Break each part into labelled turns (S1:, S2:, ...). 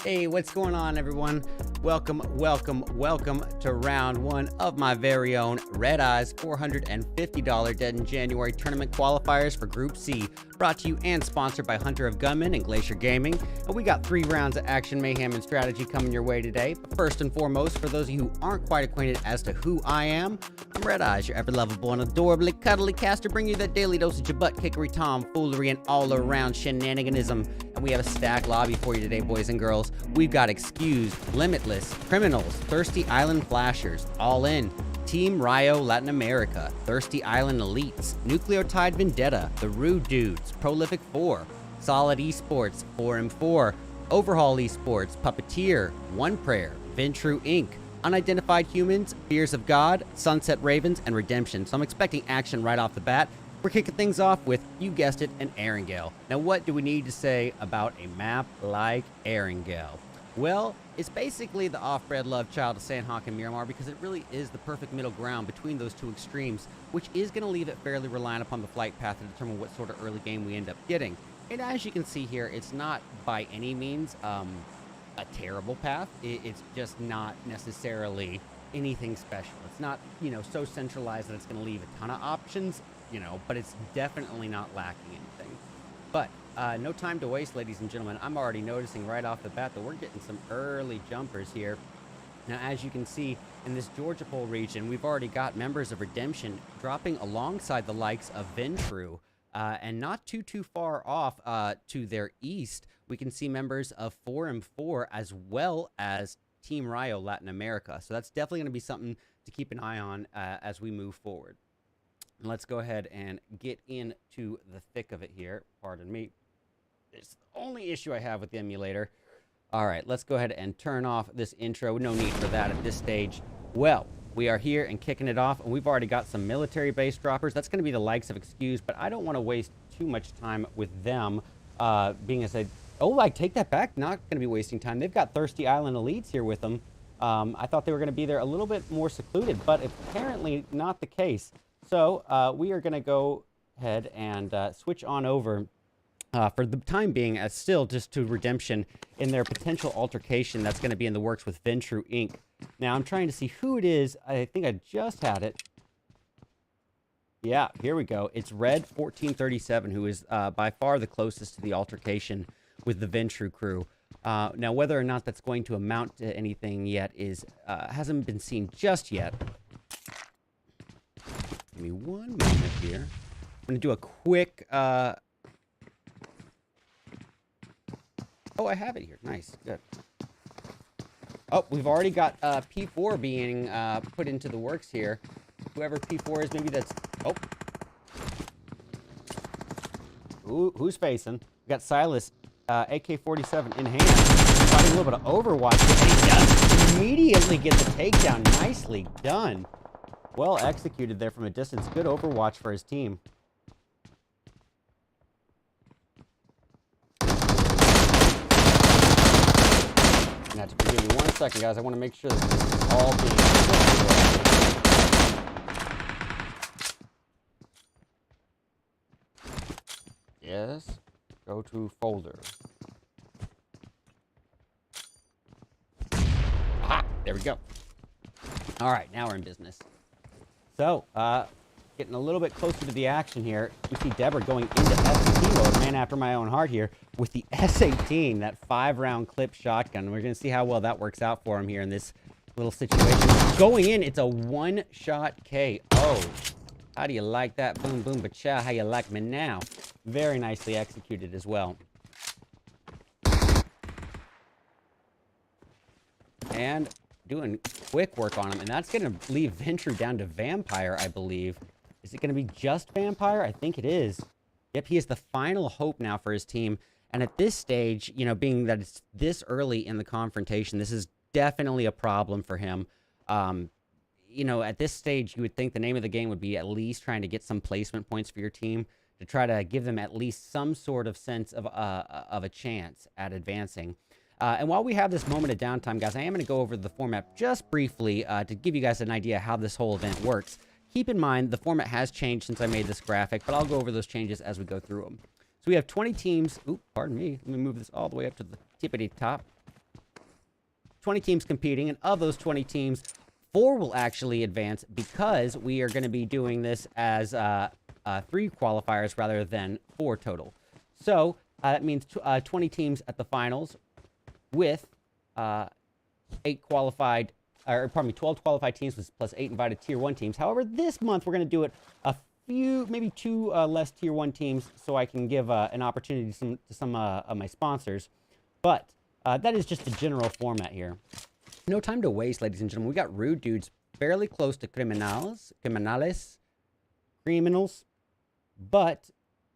S1: Hey, what's going on, everyone? Welcome to round one of my very own RedEyes $450 Dead in January tournament qualifiers for Group C, brought to you and sponsored by Hunter of Gunmen and Glacier Gaming. And we got 3 rounds of action, mayhem, and strategy coming your way today. But first and foremost, for those of you who aren't quite acquainted as to who I am, I'm RedEyes, your ever-lovable and adorably cuddly caster, bringing you that daily dosage of butt-kickery, tomfoolery, and all-around shenaniganism. And we have a stacked lobby for you today, boys and girls. We've got Excused, Limitless, Criminals, Thirsty Island Flashers, All In, Team Rio Latin America, Thirsty Island Elites, Nucleotide Vendetta, The Rude Dudes, Prolific 4, Solid Esports, 4M4, Overhaul Esports, Puppeteer, One Prayer, Ventrue Inc., Unidentified Humans, Fears of God, Sunset Ravens, and Redemption. So I'm expecting action right off the bat. We're kicking things off with, you guessed it, an Erangel. Now, what do we need to say about a map like Erangel? Well, it's basically the off-bred love child of Sandhawk and Miramar because it really is the perfect middle ground between those two extremes, which is going to leave it fairly reliant upon the flight path to determine what sort of early game we end up getting. And as you can see here, it's not by any means a terrible path. It's just not necessarily anything special. It's not, so centralized that it's going to leave a ton of options, but it's definitely not lacking anything. But no time to waste, ladies and gentlemen. I'm already noticing right off the bat that we're getting some early jumpers here. Now, as you can see, in this Georgia Pole region, we've already got members of Redemption dropping alongside the likes of Ventrue. And not too far off to their east, we can see members of 4M4 as well as Team Rio Latin America. So that's definitely going to be something to keep an eye on as we move forward. And let's go ahead and get into the thick of it here. Pardon me. It's the only issue I have with the emulator. All right, let's go ahead and turn off this intro. No need for that at this stage. Well, we are here and kicking it off, and we've already got some military base droppers. That's going to be the likes of Excused, but I don't want to waste too much time with them, being as I take that back. Not going to be wasting time. They've got Thirsty Island Elites here with them. I thought they were going to be there a little bit more secluded, but apparently not the case. So we are going to go ahead and switch on over for the time being, as still just to Redemption in their potential altercation that's going to be in the works with Ventrue Inc. Now, I'm trying to see who it is. I think I just had it. Yeah, here we go. It's Red 1437, who is by far the closest to the altercation with the Ventrue crew. Now, whether or not that's going to amount to anything yet hasn't been seen just yet. Give me one moment here. I'm going to do a quick... Oh, I have it here. Nice. Good. Oh, we've already got P4 being put into the works here. Whoever P4 is, maybe that's... Oh. Ooh, who's facing? We got Silas, AK-47 in hand. Fighting a little bit of Overwatch. And he does immediately get the takedown. Nicely done. Well executed there from a distance. Good Overwatch for his team. Now, to give me 1 second, guys. I want to make sure that this is all being... Yes. Go to folder. Ah, there we go. All right, now we're in business. So, getting a little bit closer to the action here. We see Deborah going into S18 mode, man after my own heart here, with the S18, that 5-round clip shotgun. We're going to see how well that works out for him here in this little situation. Going in, it's a one-shot KO. How do you like that? Boom, boom, ba-chow. How you like me now? Very nicely executed as well. And doing quick work on him, and that's going to leave Ventrue down to Vampire, I believe. Is it going to be just Vampire? I think it is. Yep, he is the final hope now for his team. And at this stage, being that it's this early in the confrontation, this is definitely a problem for him. At this stage, you would think the name of the game would be at least trying to get some placement points for your team to try to give them at least some sort of sense of a chance at advancing. And while we have this moment of downtime, guys, I am going to go over the format just briefly to give you guys an idea how this whole event works. Keep in mind, the format has changed since I made this graphic, but I'll go over those changes as we go through them. So we have 20 teams. Ooh, pardon me. Let me move this all the way up to the tippity top. 20 teams competing, and of those 20 teams, 4 will actually advance because we are going to be doing this as 3 qualifiers rather than 4 total. So that means 20 teams at the finals with 12 qualified teams plus 8 invited tier 1 teams. However, this month we're going to do it maybe 2 less tier 1 teams so I can give an opportunity to some of my sponsors. But that is just the general format here. No time to waste, ladies and gentlemen. We got rude dudes fairly close to criminals, but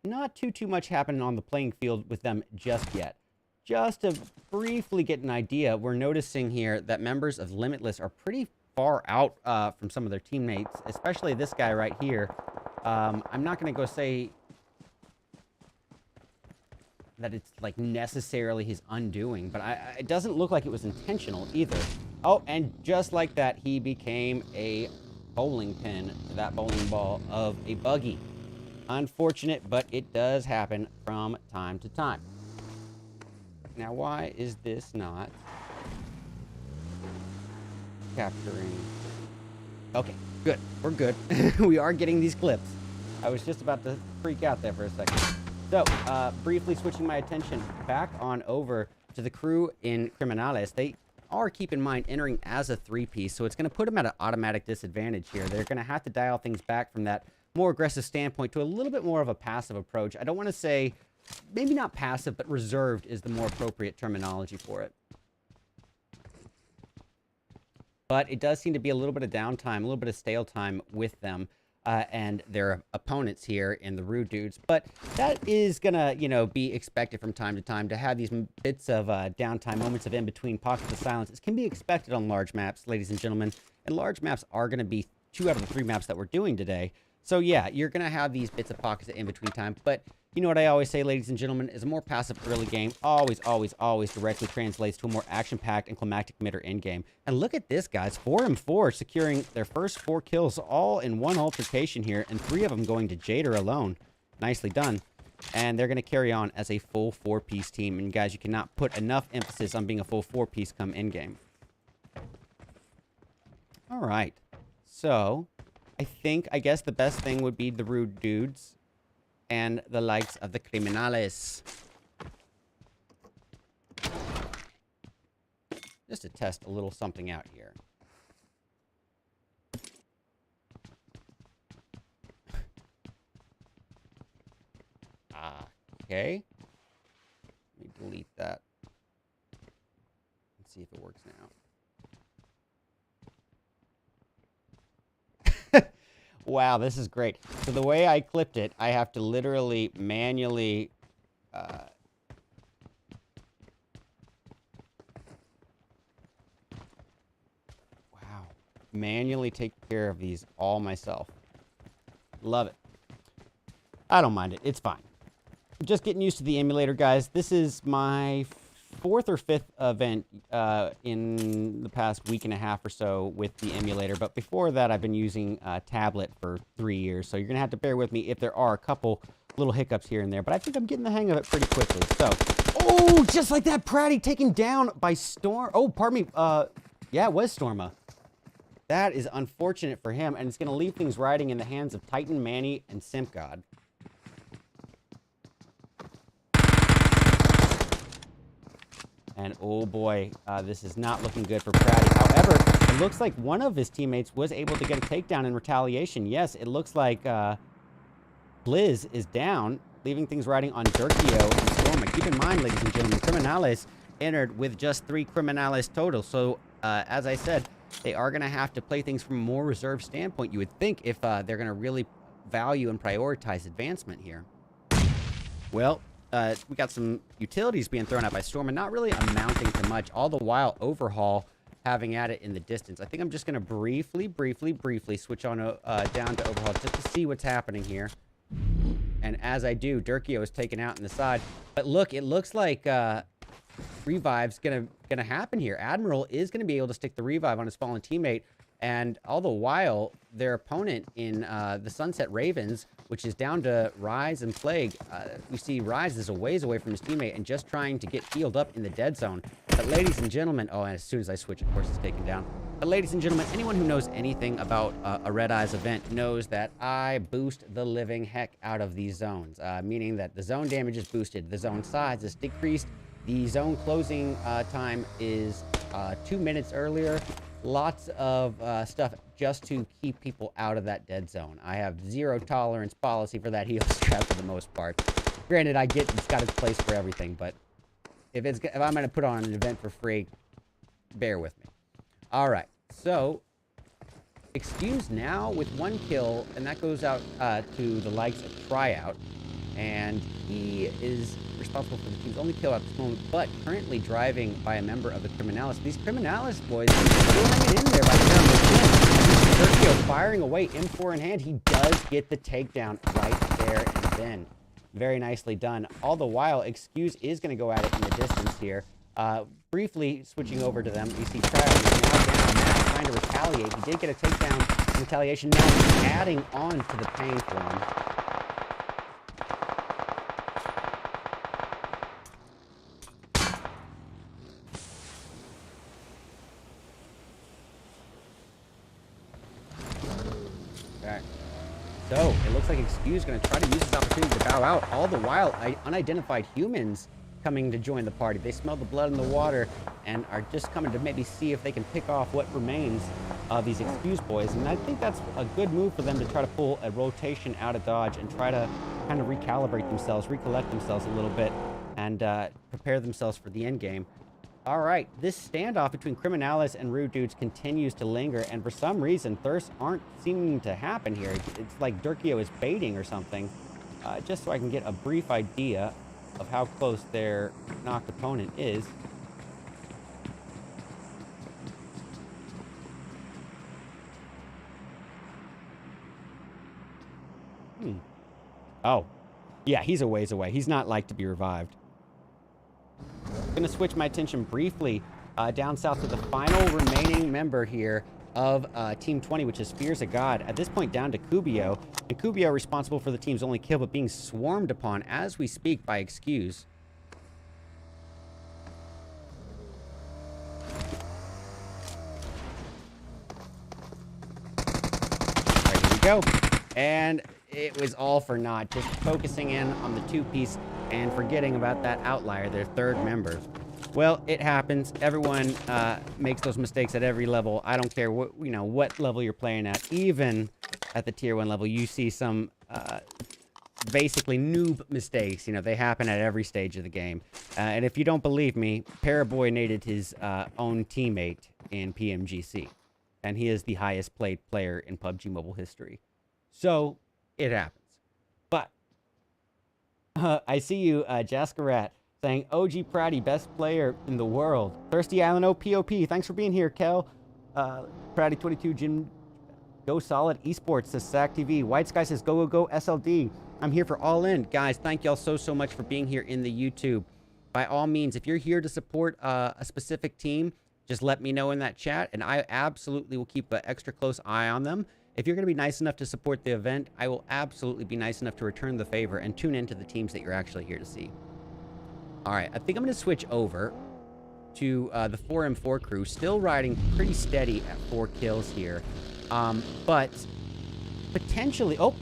S1: not too much happening on the playing field with them just yet. Just to briefly get an idea, we're noticing here that members of Limitless are pretty far out from some of their teammates, especially this guy right here. I'm not going to go say that it's like necessarily his undoing, but it doesn't look like it was intentional either. Oh, and just like that, he became a bowling pin to that bowling ball of a buggy. Unfortunate, but it does happen from time to time. Now, why is this not capturing? Okay, good. We're good. We are getting these clips. I was just about to freak out there for a second. So, briefly switching my attention back on over to the crew in Criminales. They are, keep in mind, entering as a 3-piece, so it's going to put them at an automatic disadvantage here. They're going to have to dial things back from that more aggressive standpoint to a little bit more of a passive approach. I don't want to say, maybe not passive, but reserved is the more appropriate terminology for it. But it does seem to be a little bit of downtime, a little bit of stale time with them and their opponents here in the rude dudes. But that is gonna, be expected from time to time to have these bits of downtime, moments of in-between, pockets of silence. It can be expected on large maps, ladies and gentlemen. And large maps are gonna be 2 out of the 3 maps that we're doing today. So yeah, you're gonna have these bits of pockets of in-between time. But you know what I always say, ladies and gentlemen, is a more passive early game always directly translates to a more action-packed and climactic mid or end game. And look at this, guys. 4-4 securing their first 4 kills all in one altercation here, and 3 of them going to Jader alone. Nicely done. And they're going to carry on as a full 4-piece team. And guys, you cannot put enough emphasis on being a full 4-piece come end game. All right. So, I guess the best thing would be the rude dudes and the likes of the criminales. Just to test a little something out here. Okay. Let me delete that. Let's see if it works now. Wow, this is great. So the way I clipped it, I have to literally manually manually take care of these all myself. Love it. I don't mind it. It's fine. Just getting used to the emulator, guys. This is my 4th or 5th event in the past week and a half or so with the emulator. But before that, I've been using a tablet for 3 years. So you're going to have to bear with me if there are a couple little hiccups here and there. But I think I'm getting the hang of it pretty quickly. So, oh, just like that, Pratty taken down by Storm. Oh, pardon me. Yeah, it was Storma. That is unfortunate for him. And it's going to leave things riding in the hands of Titan, Manny, and Simp God. And oh boy, this is not looking good for Pratty. However, it looks like one of his teammates was able to get a takedown in retaliation. Yes, it looks like Blizz is down, leaving things riding on Durkio and Storma. Keep in mind, ladies and gentlemen, Criminales entered with just 3 Criminales total. So, as I said, they are going to have to play things from a more reserved standpoint, you would think, if they're going to really value and prioritize advancement here. Well, we got some utilities being thrown out by Storm and not really amounting to much, all the while Overhaul having at it in the distance. I think I'm just going to briefly switch on down to Overhaul just to see what's happening here. And as I do, Durkio is taken out in the side. But look, it looks like Revive's gonna happen here. Admiral is going to be able to stick the Revive on his fallen teammate. And all the while, their opponent in the Sunset Ravens, which is down to Rise and Plague, we see Rise is a ways away from his teammate and just trying to get healed up in the dead zone. But ladies and gentlemen, oh, and as soon as I switch, of course, it's taken down. But ladies and gentlemen, anyone who knows anything about a RedEyes event knows that I boost the living heck out of these zones, meaning that the zone damage is boosted, the zone size is decreased, the zone closing time is 2 minutes earlier. Lots of stuff just to keep people out of that dead zone. I have zero tolerance policy for that heal strap for the most part. Granted, I get it's got its place for everything, but if I'm going to put on an event for free, bear with me. All right, so Excuse now with 1 kill, and that goes out to the likes of Tryout. And he is responsible for the team's only kill at this moment, but currently driving by a member of the Criminalis. These Criminalis boys still hanging in there by the time Sergio firing away, M4 in hand. He does get the takedown right there and then. Very nicely done. All the while, Excuse is going to go at it in the distance here. Briefly switching over to them, you see Tryout is now down. Matt trying to retaliate. He did get a takedown in retaliation. Now he's adding on to the pain for him. So, it looks like Excuse is going to try to use this opportunity to bow out. All the while, unidentified humans coming to join the party. They smell the blood in the water and are just coming to maybe see if they can pick off what remains of these Excuse boys. And I think that's a good move for them to try to pull a rotation out of dodge and try to kind of recalibrate themselves, recollect themselves a little bit, and prepare themselves for the end game. All right, this standoff between Criminalis and Rude Dudes continues to linger, and for some reason, thirsts aren't seeming to happen here. It's like Durkio is baiting or something, just so I can get a brief idea of how close their knocked opponent is. Oh, yeah, he's a ways away. He's not like to be revived. I'm going to switch my attention briefly down south to the final remaining member here of Team 20, which is Fears of God. At this point, down to Kubio. And Kubio responsible for the team's only kill, but being swarmed upon as we speak by Excuse. All right, here we go. And it was all for naught, just focusing in on the two-piece and forgetting about that outlier, their third member. Well, it happens. Everyone makes those mistakes at every level. I don't care what, what level you're playing at. Even at the tier 1 level, you see some basically noob mistakes. They happen at every stage of the game. And if you don't believe me, Paraboy nated his own teammate in PMGC. And he is the highest played player in PUBG Mobile history. So, it happens. But I see you, Jaskarat, saying, OG Pratty, best player in the world. Thirsty Island OPOP, thanks for being here, Kel. Pratty22, Jim, Go Solid Esports says Sack TV. White Sky says, go, go, go, SLD. I'm here for All In. Guys, thank y'all so much for being here in the YouTube. By all means, if you're here to support a specific team, just let me know in that chat, and I absolutely will keep an extra close eye on them. If you're going to be nice enough to support the event, I will absolutely be nice enough to return the favor and tune into the teams that you're actually here to see. All right, I think I'm going to switch over to the 4M4 crew, still riding pretty steady at 4 kills here. But potentially... Oh,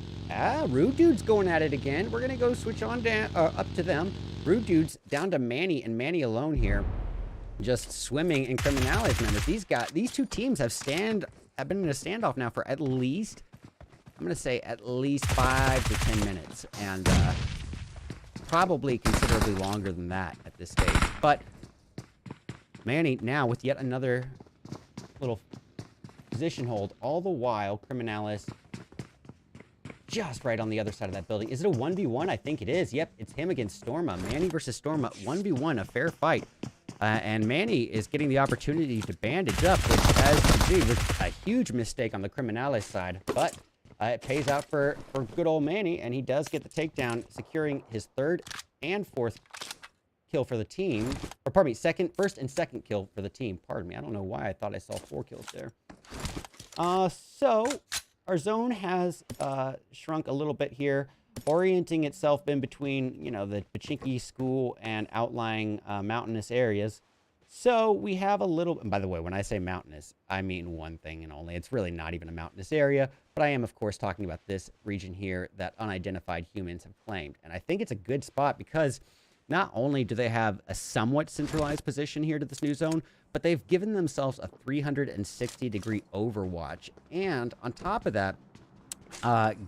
S1: Rude Dude's going at it again. We're going to go switch on down, up to them. Rude Dude's down to Manny, and Manny alone here, just swimming in Criminalis members. These two teams have been in a standoff now for at least, I'm going to say at least 5 to 10 minutes. And probably considerably longer than that at this stage. But Manny now with yet another little position hold. All the while, Criminalis just right on the other side of that building. Is it a 1v1? I think it is. Yep, it's him against Storma. Manny versus Storma, 1v1, a fair fight. And Manny is getting the opportunity to bandage up, which, as you can see, was a huge mistake on the Criminalis side. But it pays out for good old Manny, and he does get the takedown, securing his 3rd and 4th kill for the team. Or, pardon me, first and second kill for the team. Pardon me, I don't know why I thought I saw 4 kills there. So our zone has shrunk a little bit here, orienting itself in between, you know, the Pachinki School and outlying mountainous areas. So we have a little, and by the way, when I say mountainous, I mean one thing and only. It's really not even a mountainous area, but I am, of course, talking about this region here that unidentified humans have claimed. And I think it's a good spot because not only do they have a somewhat centralized position here to this new zone, but they've given themselves a 360-degree overwatch. And on top of that,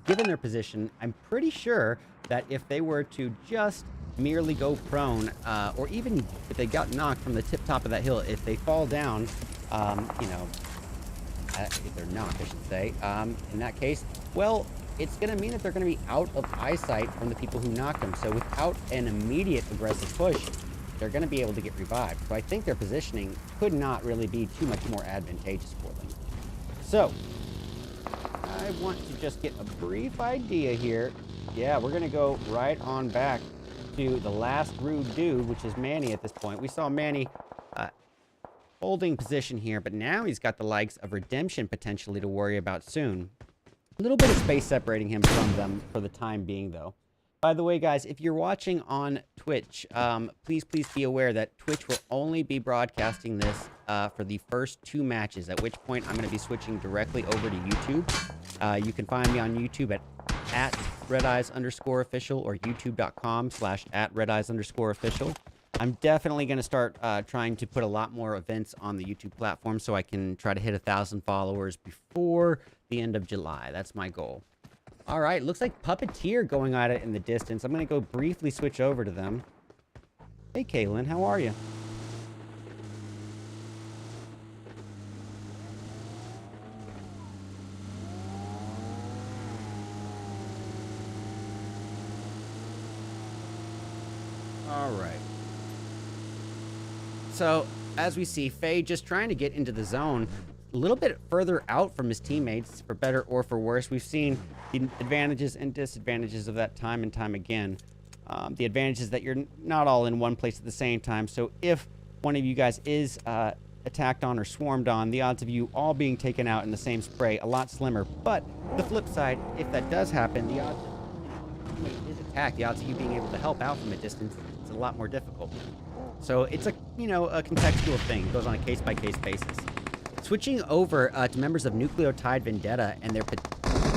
S1: given their position, I'm pretty sure that if they were to just merely go prone, or even if they got knocked from the top of that hill, if they fall down, you know, if they're knocked, I should say, in that case, well, it's going to mean that they're going to be out of eyesight from the people who knocked them. So without an immediate aggressive push, they're going to be able to get revived. So I think their positioning could not really be too much more advantageous for them. So I want to just get a brief idea here. Yeah, we're going to go right on back to the last rude dude, which is Manny at this point. We saw Manny holding position here, but now he's got the likes of Redemption potentially to worry about soon. A little bit of space separating him from them for the time being, though. By the way, guys, if you're watching on Twitch, please be aware that Twitch will only be broadcasting this for the first 2 matches, at which point I'm going to be switching directly over to YouTube. You can find me on YouTube at RedEyes_official or youtube.com/@RedEyes_official. I'm definitely going to start trying to put a lot more events on the YouTube platform so I can try to hit 1,000 followers before the end of July. That's my goal. All right, looks like Puppeteer going at it in the distance. I'm going to go briefly switch over to them. Hey, Kaylin, how are you? All right. So, as we see, Faye just trying to get into the zone a little bit further out from his teammates, for better or for worse. We've seen the advantages and disadvantages of that time and time again. The advantage is that you're not all in one place at the same time. So if one of you guys is attacked on or swarmed on, the odds of you all being taken out in the same spray a lot slimmer. But the flip side, if that does happen, the odds of is attacked, the odds of you being able to help out from a distance is a lot more difficult. So it's a, you know, a contextual thing. It goes on a case-by-case basis. Switching over to members of Nucleotide Vendetta and their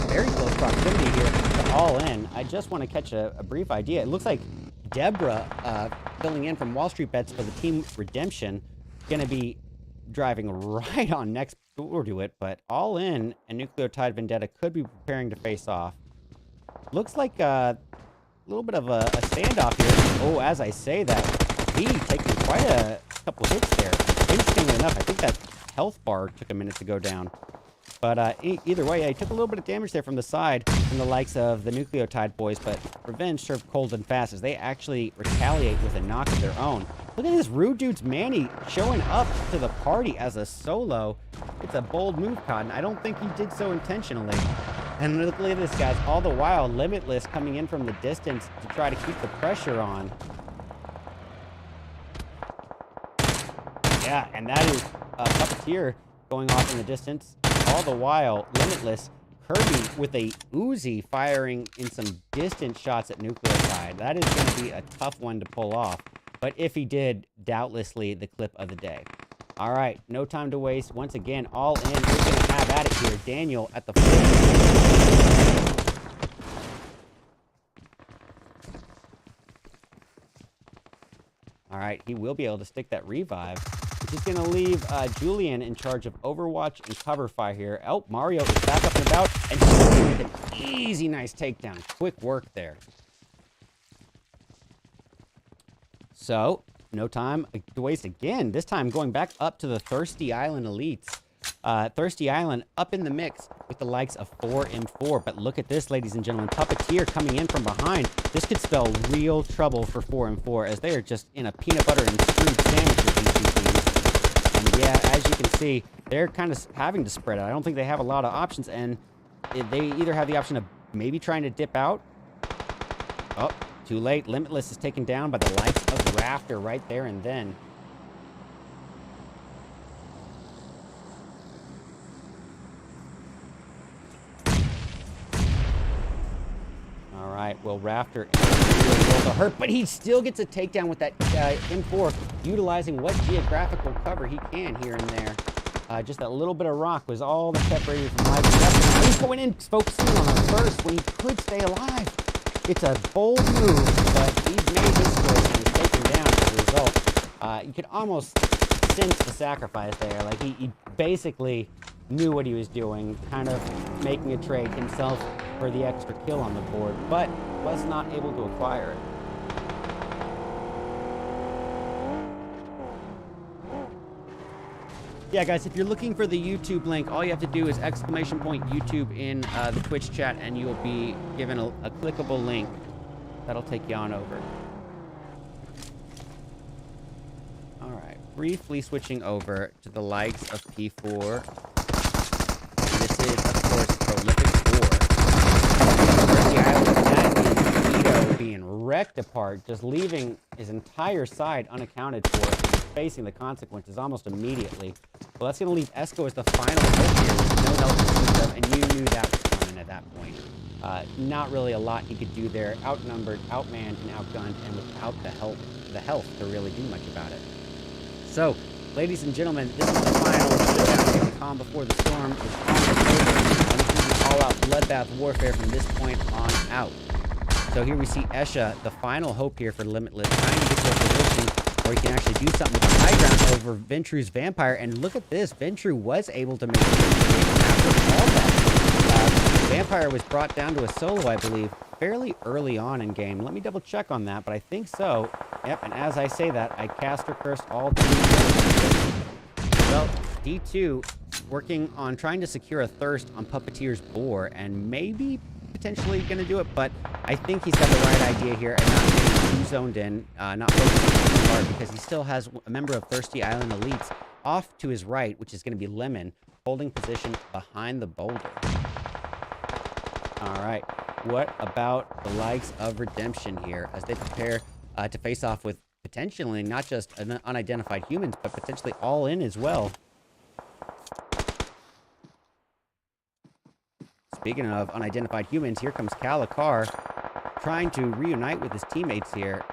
S1: very close proximity here to All In, I just want to catch a brief idea. It looks like Deborah, filling in from Wall Street Bets for the team Redemption, going to be driving right on next door to it, but All In and Nucleotide Vendetta could be preparing to face off. Looks like a little bit of a standoff here. Oh, as I say that, he taking quite a couple hits there. Interestingly enough, I think that health bar took a minute to go down. But either way, he took a little bit of damage there from the side from the likes of the Nucleotide boys, but Revenge served cold and fast as they actually retaliate with a knock of their own. Look at this rude dude's Manny showing up to the party as a solo. It's a bold move, Cotton. I don't think he did so intentionally. And look at this, guys. All the while, Limitless coming in from the distance to try to keep the pressure on. Yeah, and that is a Puppeteer going off in the distance. All the while, Limitless, Kirby with a Uzi firing in some distant shots at Nucleotide. That is going to be a tough one to pull off. But if he did, doubtlessly the clip of the day. All right, no time to waste. Once again, All In. We're going to have at it here. Daniel at the floor. All right, he will be able to stick that revive, which is going to leave Julian in charge of Overwatch and cover fire here. Oh, Mario is back up and about, and with an easy, nice takedown. Quick work there. So, no time to waste again. This time going back up to the Thirsty Island Elites. Thirsty Island up in the mix with the likes of 4M4. But look at this, ladies and gentlemen. Puppeteer coming in from behind. This could spell real trouble for 4M4 as they are just in a peanut butter and screwed sandwich with these two teams. And yeah, as you can see, they're kind of having to spread out. I don't think they have a lot of options. And they either have the option of maybe trying to dip out. Oh, too late. Limitless is taken down by the likes of Rafter right there and then. rafter and roll to hurt, but he still gets a takedown with that M4, utilizing what geographical cover he can here and there. Just that little bit of rock was all that separated from life. He's going in, focusing on the first when he could stay alive. It's a bold move, but he's made his choice and is taken down as a result. You could almost sense the sacrifice there. Like he basically knew what he was doing, kind of making a trade himself for the extra kill on the board, but was not able to acquire it. Yeah, guys, if you're looking for the YouTube link, all you have to do is ! YouTube in the Twitch chat, and you'll be given a clickable link that'll take you on over. All right, briefly switching over to the likes of P4. This is, of course, Prolific 4. Being wrecked apart, just leaving his entire side unaccounted for, facing the consequences almost immediately. Well, that's going to leave Esco as the final hit here with no help to speak of, and you knew that was coming at that point. Not really a lot he could do there. Outnumbered, outmanned, and outgunned, and without the health to really do much about it. So, ladies and gentlemen, this is the final showdown. The calm before the storm is almost over, and this is all-out bloodbath warfare from this point on out. So here we see Esha, the final hope here for Limitless, trying to get to a position where he can actually do something with the high ground over Ventru's Vampire. And look at this, Ventru was able to make it after all that. Vampire was brought down to a solo, I believe, fairly early on in game. Let me double check on that, but I think so. Yep, and as I say that, I caster cursed all two. Well, D2 working on trying to secure a thirst on Puppeteer's boar, and maybe potentially going to do it, but I think he's got the right idea here and not getting too zoned in, not focusing too hard, because he still has a member of Thirsty Island Elites off to his right, which is going to be Lemon, holding position behind the boulder. All right, what about the likes of Redemption here as they prepare to face off with potentially not just unidentified humans, but potentially all in as well. Speaking of unidentified humans, here comes Kalakar trying to reunite with his teammates here.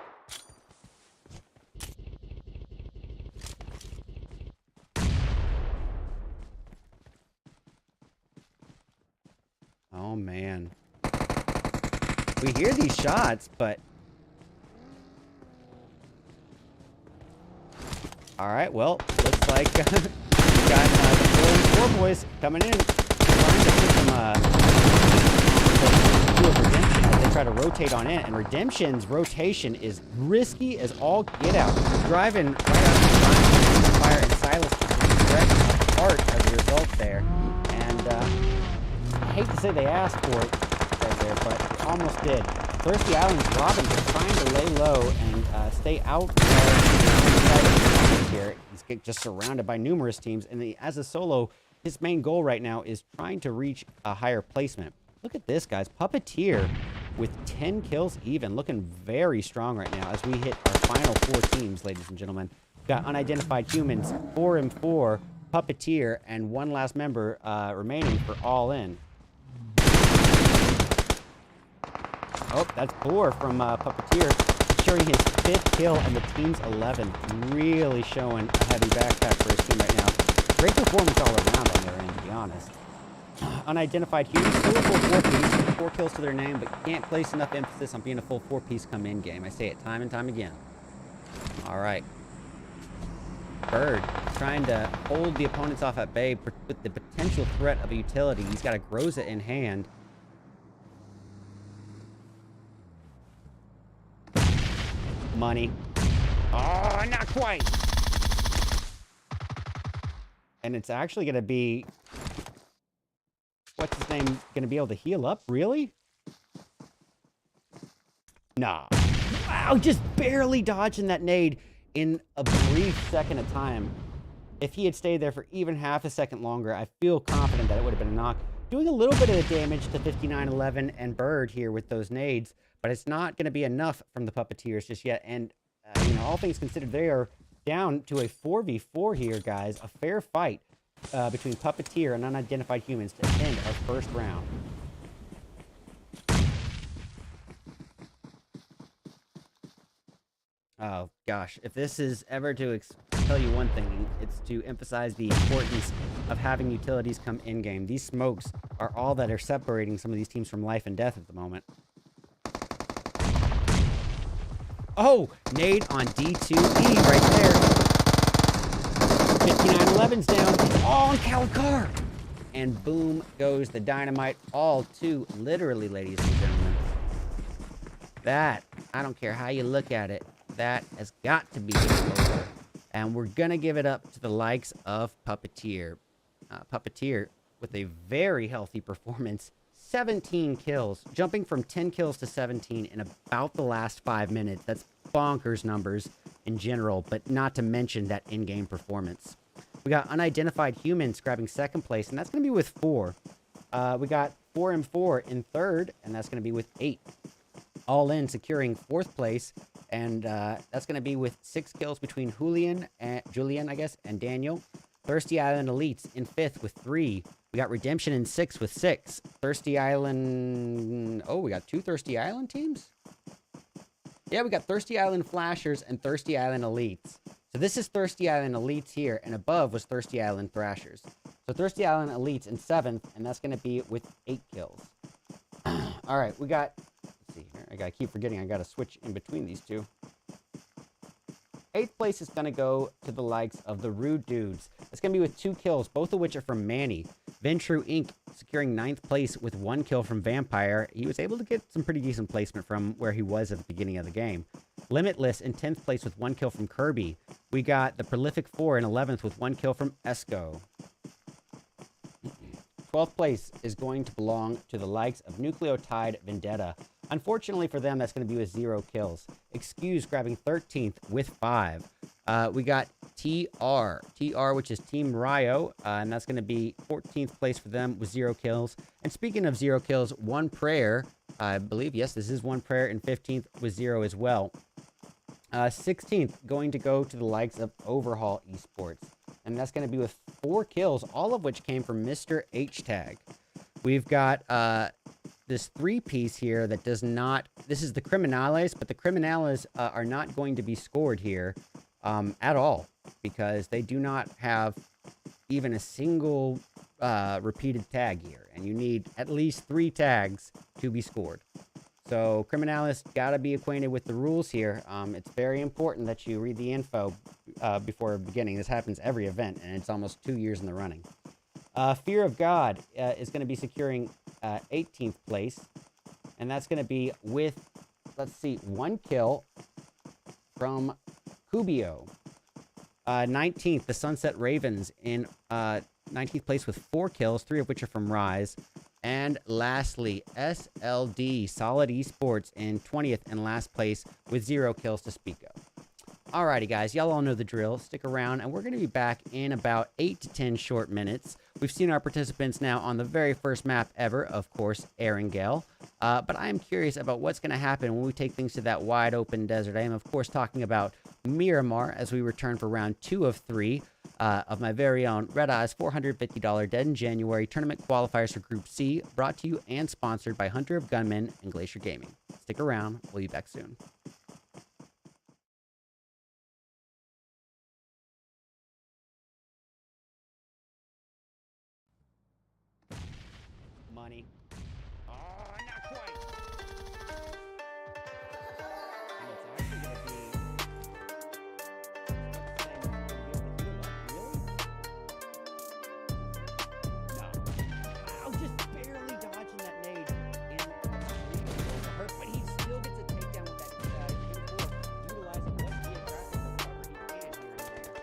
S1: Oh, man. We hear these shots, but... All right, well, looks like we got the 4 boys coming in, trying to put some Redemption as they try to rotate on in, and Redemption's rotation is risky as all get out, driving right out the Fire and Silas direct apart as a result there. And I hate to say they asked for it right there, but almost did. Thirsty Island's Robin is trying to lay low and stay out here. He's just surrounded by numerous teams, and as a solo, his main goal right now is trying to reach a higher placement. Look at this, guys. Puppeteer with 10 kills even, looking very strong right now as we hit our final 4 teams, ladies and gentlemen. We've got unidentified humans, 4M4, Puppeteer, and 1 last member remaining for all in. Oh, that's Boar from Puppeteer, securing his 5th kill and the team's 11th. Really showing a heavy backpack for his team right now. Great performance all around on their end, to be honest. Unidentified humans, still a full 4-piece, 4 kills to their name, but can't place enough emphasis on being a full 4-piece come-in game. I say it time and time again. All right. Bird trying to hold the opponents off at bay with the potential threat of a utility. He's got a Groza in hand. Money. Oh, not quite. And it's actually going to be... What's his name going to be able to heal up? Really? Nah. Wow, just barely dodging that nade in a brief second of time. If he had stayed there for even half a second longer, I feel confident that it would have been a knock. Doing a little bit of the damage to 5911 and Bird here with those nades, but it's not going to be enough from the Puppeteers just yet. And, you know, all things considered, they are down to a 4v4 here, guys. A fair fight between Puppeteer and unidentified humans to end our first round. Oh gosh, if this is ever to tell you one thing, it's to emphasize the importance of having utilities come in-game. These smokes are all that are separating some of these teams from life and death at the moment. Oh, nade on D2E right there. 5911's down. It's all on Calicar. And boom goes the dynamite, all to literally, ladies and gentlemen. That, I don't care how you look at it, that has got to be game over. And we're going to give it up to the likes of Puppeteer. Puppeteer with a very healthy performance. 17 kills, jumping from 10 kills to 17 in about the last 5 minutes. That's bonkers numbers in general, but not to mention that in-game performance. We got Unidentified Humans grabbing second place, and that's going to be with 4. We got 4M4 in third, and that's going to be with 8. All in securing 4th place, and that's going to be with 6 kills between Julian, and Daniel. Thirsty Island Elites in 5th with 3. We got Redemption in 6th with 6. Thirsty Island... Oh, we got 2 Thirsty Island teams? Yeah, we got Thirsty Island Flashers and Thirsty Island Elites. So this is Thirsty Island Elites here, and above was Thirsty Island Thrashers. So Thirsty Island Elites in 7th, and that's going to be with 8 kills. All right, we got... Let's see here. I got to keep forgetting I got to switch in between these two. 8th place is going to go to the likes of the Rude Dudes. It's going to be with 2 kills, both of which are from Manny. Ventrue Inc. securing 9th place with 1 kill from Vampire. He was able to get some pretty decent placement from where he was at the beginning of the game. Limitless in 10th place with 1 kill from Kirby. We got the Prolific 4 in 11th with 1 kill from Esco. 12th place is going to belong to the likes of Nucleotide Vendetta. Unfortunately for them, that's going to be with 0 kills. Excuse grabbing 13th with 5. We got TR, which is Team Rio, and that's going to be 14th place for them with 0 kills. And speaking of 0 kills, One Prayer, I believe, yes, this is One Prayer in 15th with 0 as well. 16th going to go to the likes of Overhaul Esports, and that's going to be with 4 kills, all of which came from Mr. H-Tag. We've got this 3-piece here that does not... This is the Criminales, but the Criminales are not going to be scored here at all, because they do not have even a single repeated tag here, and you need at least 3 tags to be scored. So Criminalis got to be acquainted with the rules here. It's very important that you read the info before beginning. This happens every event, and it's almost 2 years in the running. Fear of God is going to be securing 18th place, and that's going to be with, let's see, 1 kill from Cubio. 19th, the Sunset Ravens in 19th place with 4 kills, 3 of which are from Rise. And lastly, SLD, Solid Esports, in 20th and last place with 0 kills to speak of. Alrighty, guys, y'all all know the drill. Stick around, and we're going to be back in about 8 to 10 short minutes. We've seen our participants now on the very first map ever, of course, Erangel. But I am curious about what's going to happen when we take things to that wide open desert. I am, of course, talking about Miramar as we return for round 2 of 3 of my very own RedEyes $450 Dead in January tournament qualifiers for Group C, brought to you and sponsored by Hunter of Gunmen and Glacier Gaming. Stick around. We'll be back soon. Money. Oh, not quite. And it's actually going to be... No. Wow, just barely dodging that nade in hurt, but he still gets a takedown with that utilizing what geographic recovery he can here and there. Just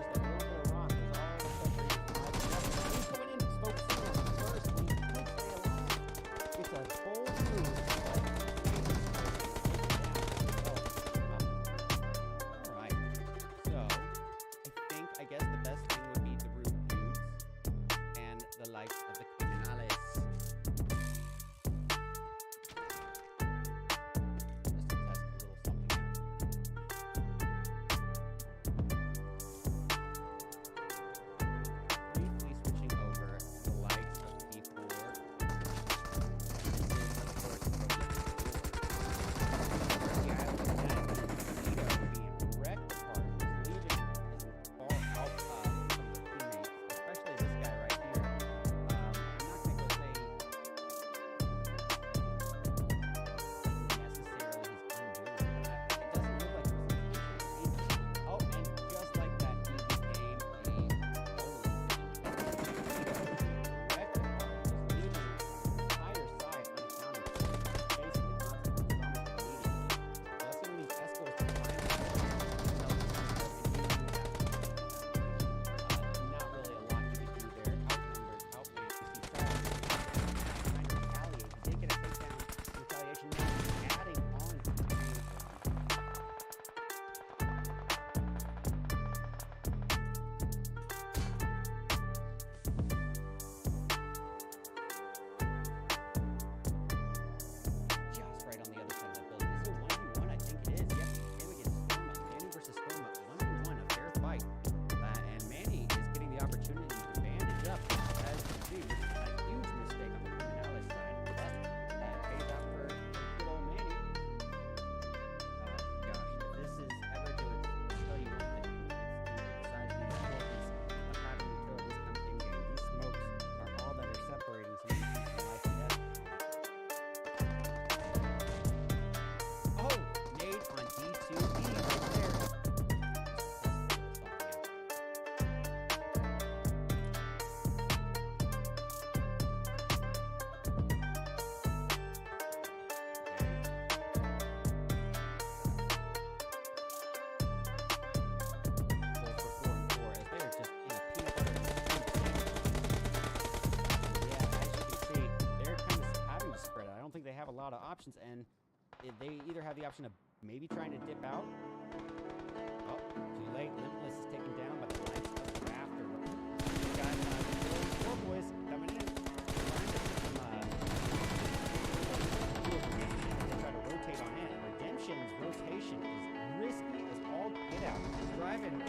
S1: a little bit of rock is all the pressure he's going in, focusing on first. He could stay alive. lot of options, and they either have the option of maybe trying to dip out. Oh, too late. Limitless is taken down by the lights of the rafter. We got four boys coming in. They try to rotate on in. Redemption's rotation is risky as all get out. He's driving.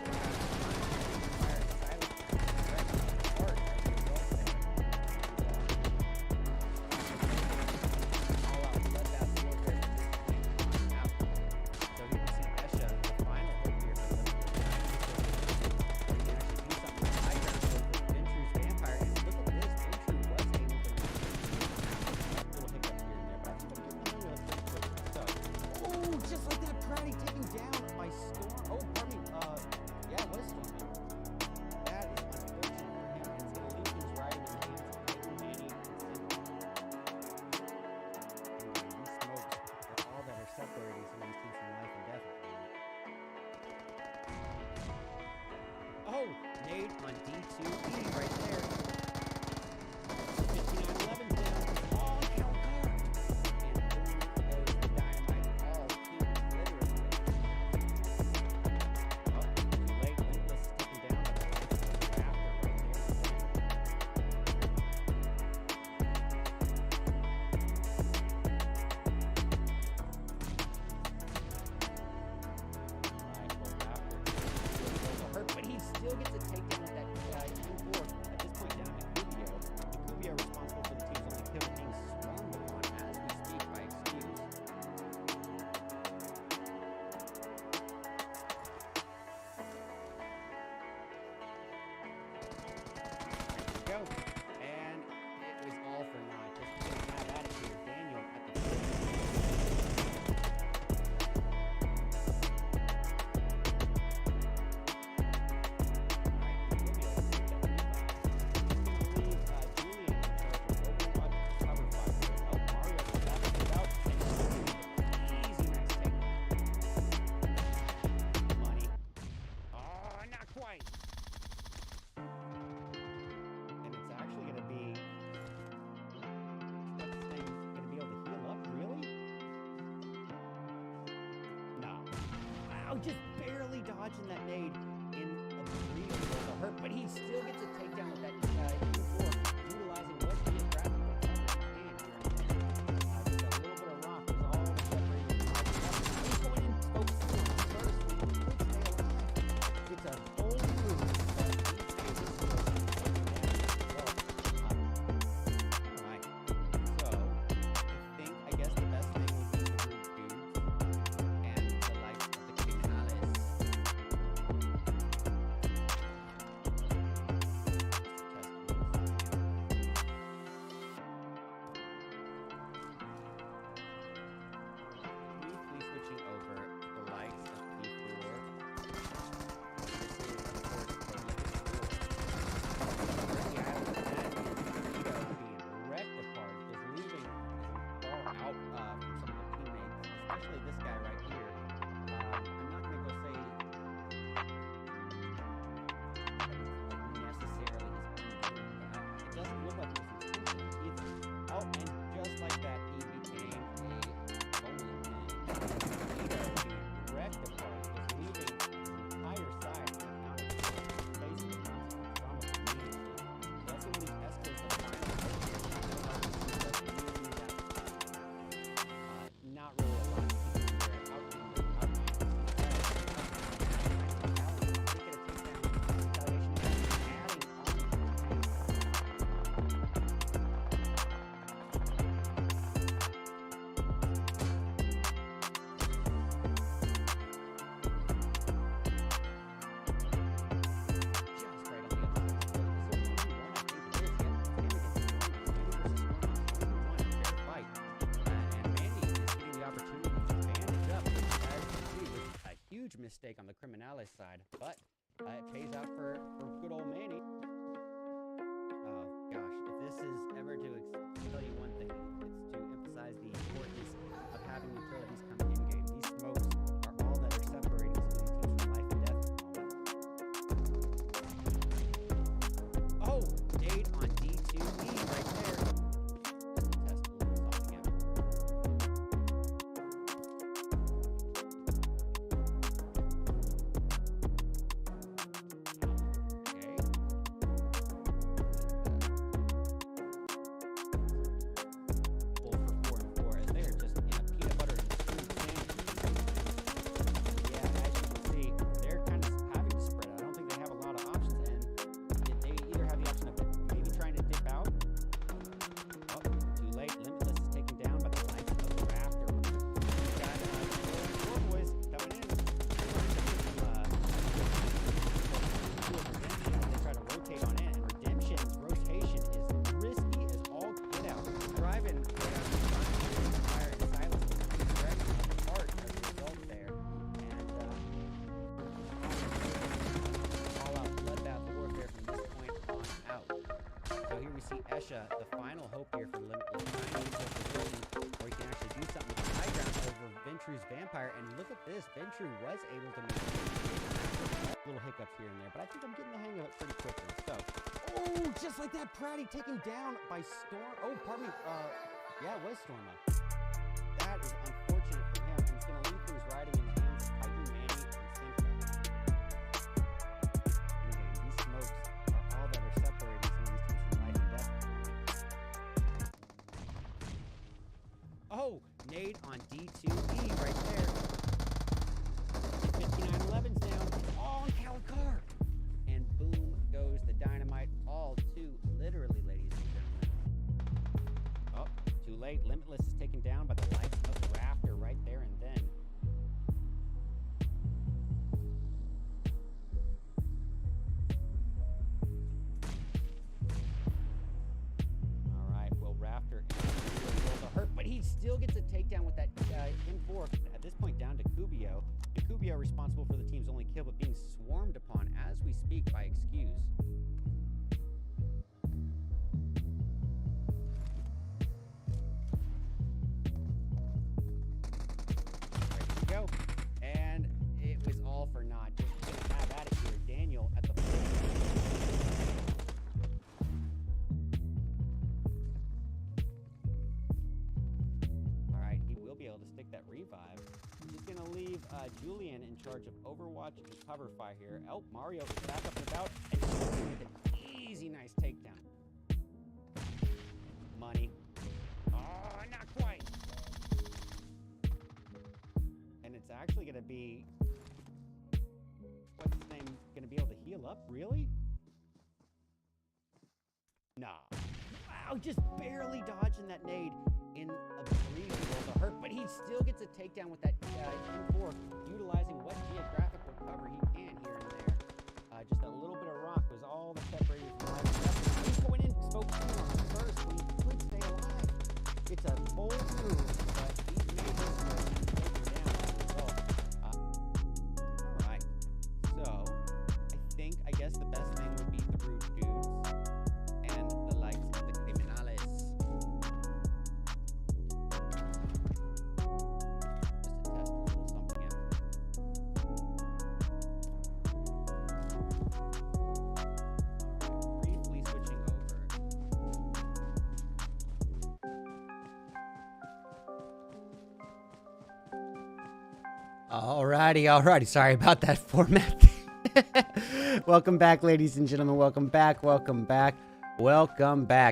S1: Oh, nade on D2E right there. 59-11 down. Oh, count there. And boom goes the dynamite all to literally. Oh, too late. Limitless is taken down by the rafter right there. But he still gets a takedown with that U4 at this point down to Cubio. Cubio responsible for the team's only kill being swarmed upon as we speak by Excuse. There we go. And it was all for naught. Just getting mad at it here. Daniel at the and it's actually going to be what's this thing going to be able to heal up, really? No. Wow, just barely dodging that nade in a real world of hurt, but he still gets a takedown with that U4, utilizing what he is grabbing from hand here. Just a little bit of rock is all separating. He's going in, focusing on the first lead. It's a bold move. This guy right here. I'm not going to go say necessarily his own doing, but it doesn't look like it was intentional either. Oh, and just like that, he became a bowling pin. Being wrecked apart, just leaving his entire side without facing the consequence from it immediately. That's when he escalates the final. Not really a lot. Huge mistake on the Criminales side, but it pays out for good old Manny. Oh gosh, if this is ever to tell you one thing, it's to emphasize the importance of having utilities come in game. These smokes are all that are separating some of these teams from life and death. Oh, nade on D2E right there. Just to test a little something out. see Esha, the final hope here for Limitless, trying to get a position where he can actually do something with the high ground over Ventru's Vampire. And look at this, Ventru was able to make little hiccups here and there, but I think I'm getting the hang of it pretty quickly. So, oh, just like that, Pratty taken down by Storm. Oh, pardon me. Yeah, it was Storma. That is unfortunate for him, and it's going to leave things riding in the hands of Titan, Manny, and Simka. And again, these smokes are all that are separating some of these teams from life and death. Oh, nade on D2E right there. 59-11's down. All on Calicar. And boom goes the dynamite. All too literally, ladies and gentlemen. Oh, too late. Limitless is taken down by the likes of Rafter right there and then. All right, well, Rafter is a hurt, but he still gets a takedown with that M4. At this point, down to Kubio. Kubio responsible for the team's only kill, but being swarmed upon as we speak by Excuse. Ready to go. And it was all for naught. Just gonna have at it here. Daniel at the all right, he will be able to stick that revive. He's going to leave Julian in charge of Overwatch and cover fire here. Oh, Mario is back up and about, and he's with an easy, nice takedown. Money. Oh, not quite. And it's actually going to be... What's his name? Going to be able to heal up? Really? Nah. Wow, just barely dodging that nade in a brief world of hurt, but he still gets a takedown with that M4, utilizing what geographic recover he can here and there. Just a little bit of rock was all that separated from life. He's going in, spoke on the first when he could stay alive. It's a bold move, but he's made this move to take him down as a result. All right, so I guess the best thing would be the Rude Dudes and the likes of the Criminales. Alrighty. Sorry about that format. Welcome back, ladies and gentlemen. Welcome back.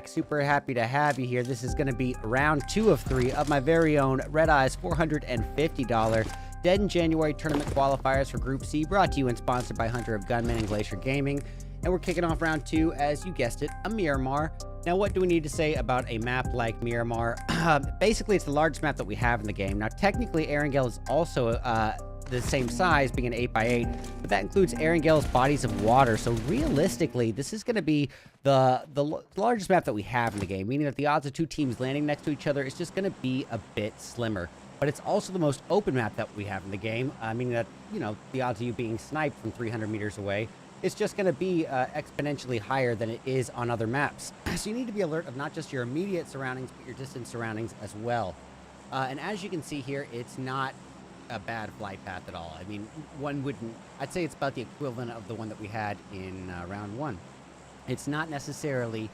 S1: Super happy to have you here. This is going to be round 2 of 3 of my very own RedEyes $450 Dead in January tournament qualifiers for Group C, brought to you and sponsored by Hunter of Gunmen and Glacier Gaming. And we're kicking off round 2, as you guessed it, a Miramar. Now, what do we need to say about a map like Miramar? Basically, it's the largest map that we have in the game. Now, technically, Erangel is also the same size, being an 8x8, but that includes Erangel's bodies of water. So realistically, this is going to be the largest map that we have in the game, meaning that the odds of two teams landing next to each other is just going to be a bit slimmer. But it's also the most open map that we have in the game, meaning that, you know, the odds of you being sniped from 300 meters away is just going to be exponentially higher than it is on other maps. So you need to be alert of not just your immediate surroundings, but your distant surroundings as well. And as you can see here, it's not a bad flight path at all. I mean, I'd say it's about the equivalent of the one that we had in round 1. It's not necessarily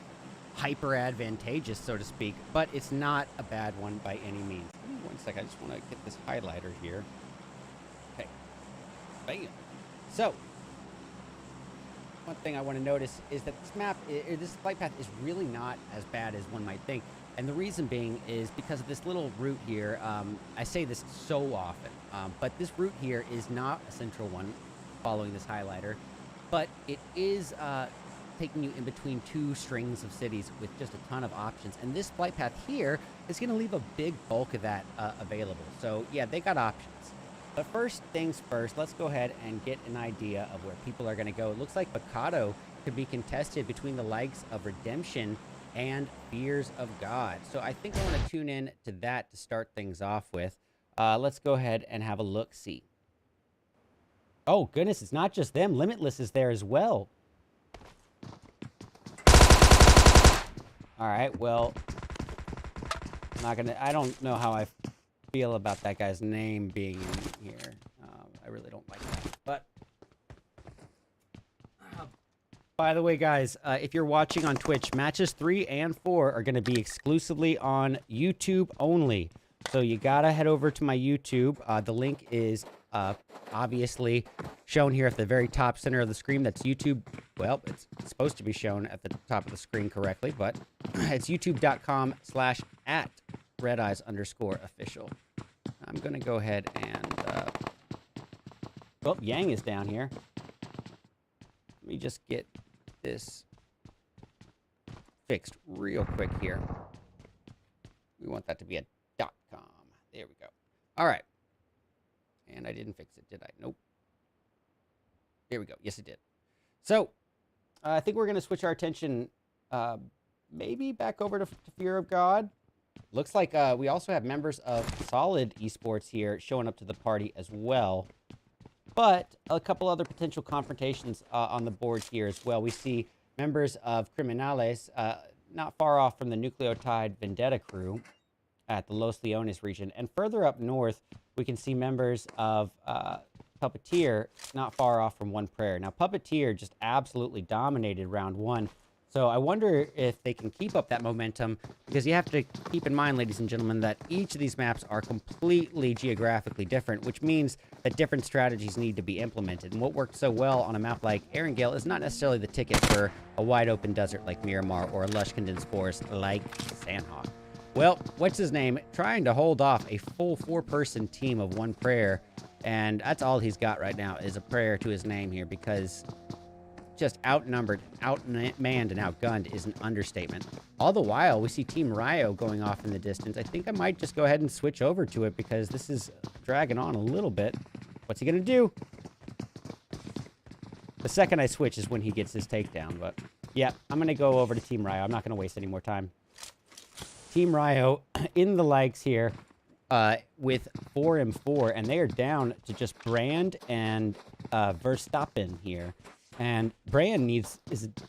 S1: hyper advantageous, so to speak, but it's not a bad one by any means. Give me one sec, I just want to get this highlighter here. Okay, bam. So, one thing I want to notice is that this flight path is really not as bad as one might think. And the reason being is because of this little route here. I say this so often, but this route here is not a central one following this highlighter, but it is taking you in between 2 strings of cities with just a ton of options. And this flight path here is going to leave a big bulk of that available. So yeah, they got options. But first things first, let's go ahead and get an idea of where people are going to go. It looks like Bacado could be contested between the likes of Redemption and Fears of God. So I think I want to tune in to that to start things off with. Let's go ahead and have a look-see. Oh, goodness, it's not just them. Limitless is there as well. All right, well, I'm not gonna. I don't know how I feel about that guy's name being in here. I really don't like that. But by the way, guys, if you're watching on Twitch, matches 3 and 4 are going to be exclusively on YouTube only. So you gotta head over to my YouTube. The link is obviously shown here at the very top center of the screen. That's YouTube. Well, it's supposed to be shown at the top of the screen correctly, but it's youtube.com/@RedEyes_official. I'm gonna go ahead and well, Yang is down here. Let me just get this fixed real quick here. We want that to be a .com. There we go. All right. And I didn't fix it, did I? Nope. There we go. Yes, it did. So, I think we're going to switch our attention maybe back over to Fear of God. Looks like we also have members of Solid Esports here showing up to the party as well. But a couple other potential confrontations on the board here as well. We see members of Criminales not far off from the Nucleotide Vendetta crew at the Los Leones region. And further up north, we can see members of Puppeteer not far off from One Prayer. Now, Puppeteer just absolutely dominated round 1. So I wonder if they can keep up that momentum, because you have to keep in mind, ladies and gentlemen, that each of these maps are completely geographically different, which means that different strategies need to be implemented. And what worked so well on a map like Erangel is not necessarily the ticket for a wide open desert like Miramar or a lush condensed forest like Sandhawk. Well, what's his name? Trying to hold off a full 4-person team of One Prayer, and that's all he's got right now is a prayer to his name here, because just outnumbered, outmanned, and outgunned is an understatement. All the while, we see Team Ryo going off in the distance. I think I might just go ahead and switch over to it because this is dragging on a little bit. What's he gonna do? The second I switch is when he gets his takedown, but yeah, I'm gonna go over to Team Ryo. I'm not gonna waste any more time. Team Ryo in the likes here with 4M4, and they are down to just Brand and Verstappen here. And Brand is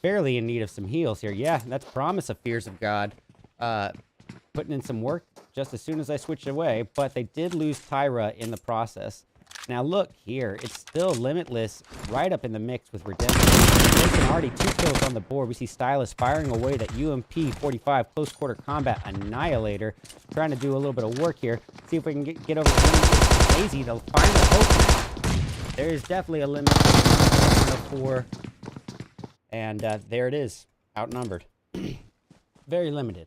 S1: fairly in need of some heals here. Yeah, that's Promise of Fears of God. Putting in some work just as soon as I switched away, but they did lose Tyra in the process. Now look here, it's still Limitless right up in the mix with Redemption. There's already 2 kills on the board. We see Stylus firing away that UMP-45 close quarter combat annihilator, trying to do a little bit of work here. See if we can get over to Lazy to find the hope. There is definitely a limit of 4, and there it is, outnumbered. Very limited.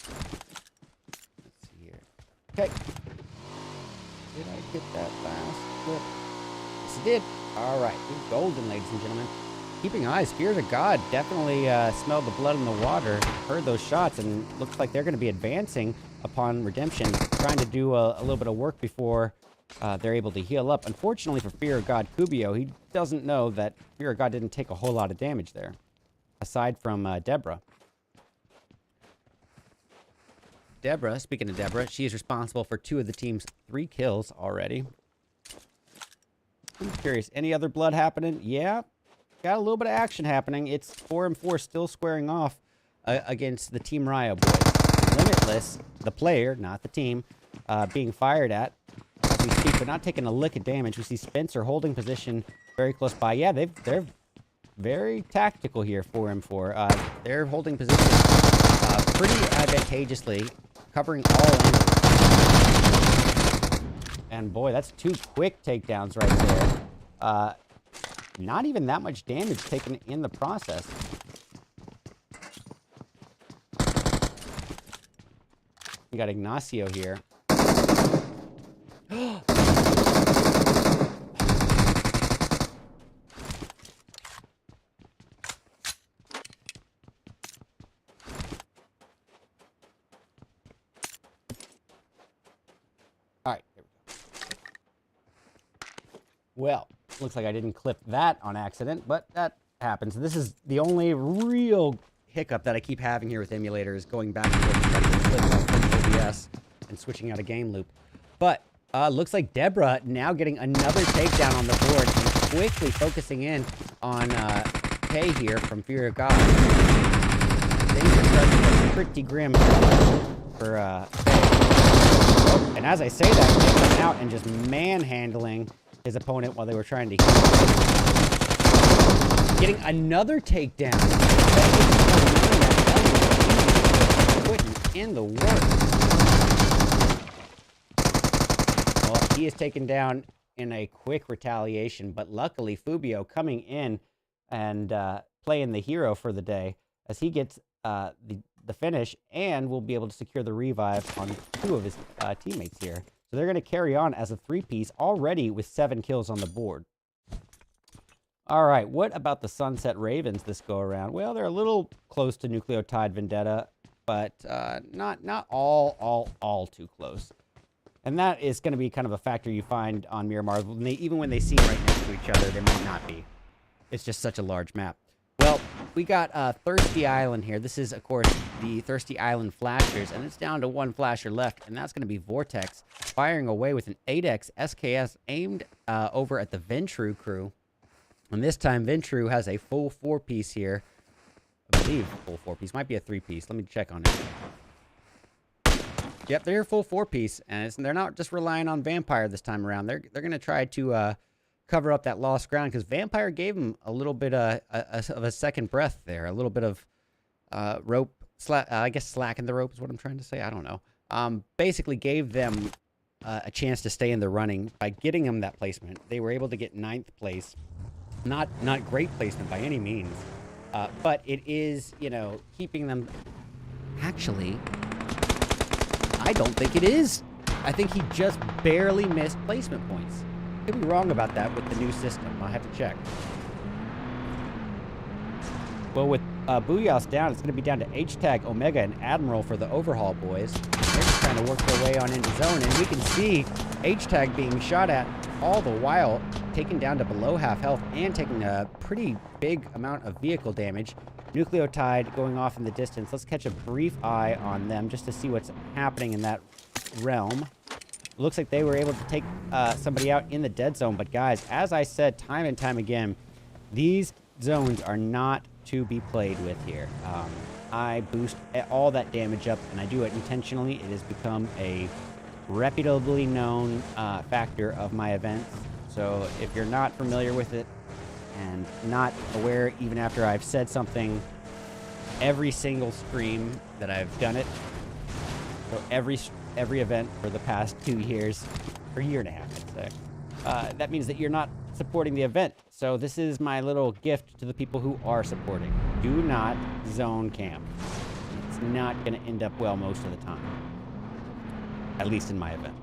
S1: Let's see here. Okay. Did I get that last clip? Yes, I did. All right, good golden, ladies and gentlemen. Keeping eyes, Fears of God definitely smelled the blood in the water, heard those shots, and looks like they're going to be advancing upon Redemption, trying to do a little bit of work before they're able to heal up. Unfortunately for Fear of God Kubio, he doesn't know that Fear of God didn't take a whole lot of damage there, aside from Deborah. Deborah, speaking of Deborah, she is responsible for 2 of the team's 3 kills already. I'm curious, any other blood happening? Yeah, got a little bit of action happening. It's 4M4 still squaring off against the Team Ryo boys. Limitless, the player, not the team, being fired at as we speak, but not taking a lick of damage. We see Spencer holding position very close by. Yeah, they're very tactical here, 4M4. They're holding position pretty advantageously, covering all angles. And boy, that's 2 quick takedowns right there. Not even that much damage taken in the process. We got Ignacio here. All right, here we go. Well, looks like I didn't clip that on accident, but that happens. This is the only real hiccup that I keep having here with emulators, going back and forth from OBS and switching out a game loop. But looks like Deborah now getting another takedown on the board and quickly focusing in on Kay here from Fear of God. things are starting to get pretty grim for and as I say that, he went out and just manhandling his opponent while they were trying to heal. Getting another takedown. Putting in the work. Well, he is taken down in a quick retaliation, but luckily Fubio coming in and playing the hero for the day as he gets the finish and will be able to secure the revive on 2 of his teammates here. So they're going to carry on as a 3-piece already with 7 kills on the board. All right, what about the Sunset Ravens this go around? Well, they're a little close to Nucleotide Vendetta, but not all too close. And that is going to be kind of a factor you find on Miramar. Even when they seem right next to each other, they might not be. It's just such a large map. Well, we got Thirsty Island here. This is, of course, the Thirsty Island flashers, and it's down to 1 flasher left, and that's going to be Vortex firing away with an 8x SKS aimed over at the Ventru crew. And this time, Ventru has a full 4-piece here. I believe a full 4-piece. Might be a 3-piece. Let me check on it. Yep, they're a full 4-piece, and they're not just relying on Vampire this time around. They're going to try to cover up that lost ground because Vampire gave them a little bit of a second breath there, a little bit of rope, I guess slack in the rope is what I'm trying to say. I don't know. Basically gave them a chance to stay in the running by getting them that placement. They were able to get 9th place. Not great placement by any means, but it is, you know, keeping them. Actually, I don't think it is. I think he just barely missed placement points. Could be wrong about that with the new system. I'll have to check. Well, with Booyah's down, it's going to be down to H-Tag, Omega, and Admiral for the overhaul boys. They're just trying to work their way on into zone, and we can see H-Tag being shot at all the while, taken down to below half health and taking a pretty big amount of vehicle damage. Nucleotide going off in the distance. Let's catch a brief eye on them just to see what's happening in that realm. Looks like they were able to take somebody out in the dead zone. But guys, as I said time and time again, these zones are not to be played with here. I boost all that damage up, and I do it intentionally. It has become a reputably known factor of my events. So if you're not familiar with it and not aware, even after I've said something every single stream that I've done it, so every event for the past 2 years, or a year and a half, I'd say, that means that you're not supporting the event. So this is my little gift to the people who are supporting. Do not zone camp. It's not going to end up well most of the time. At least in my event.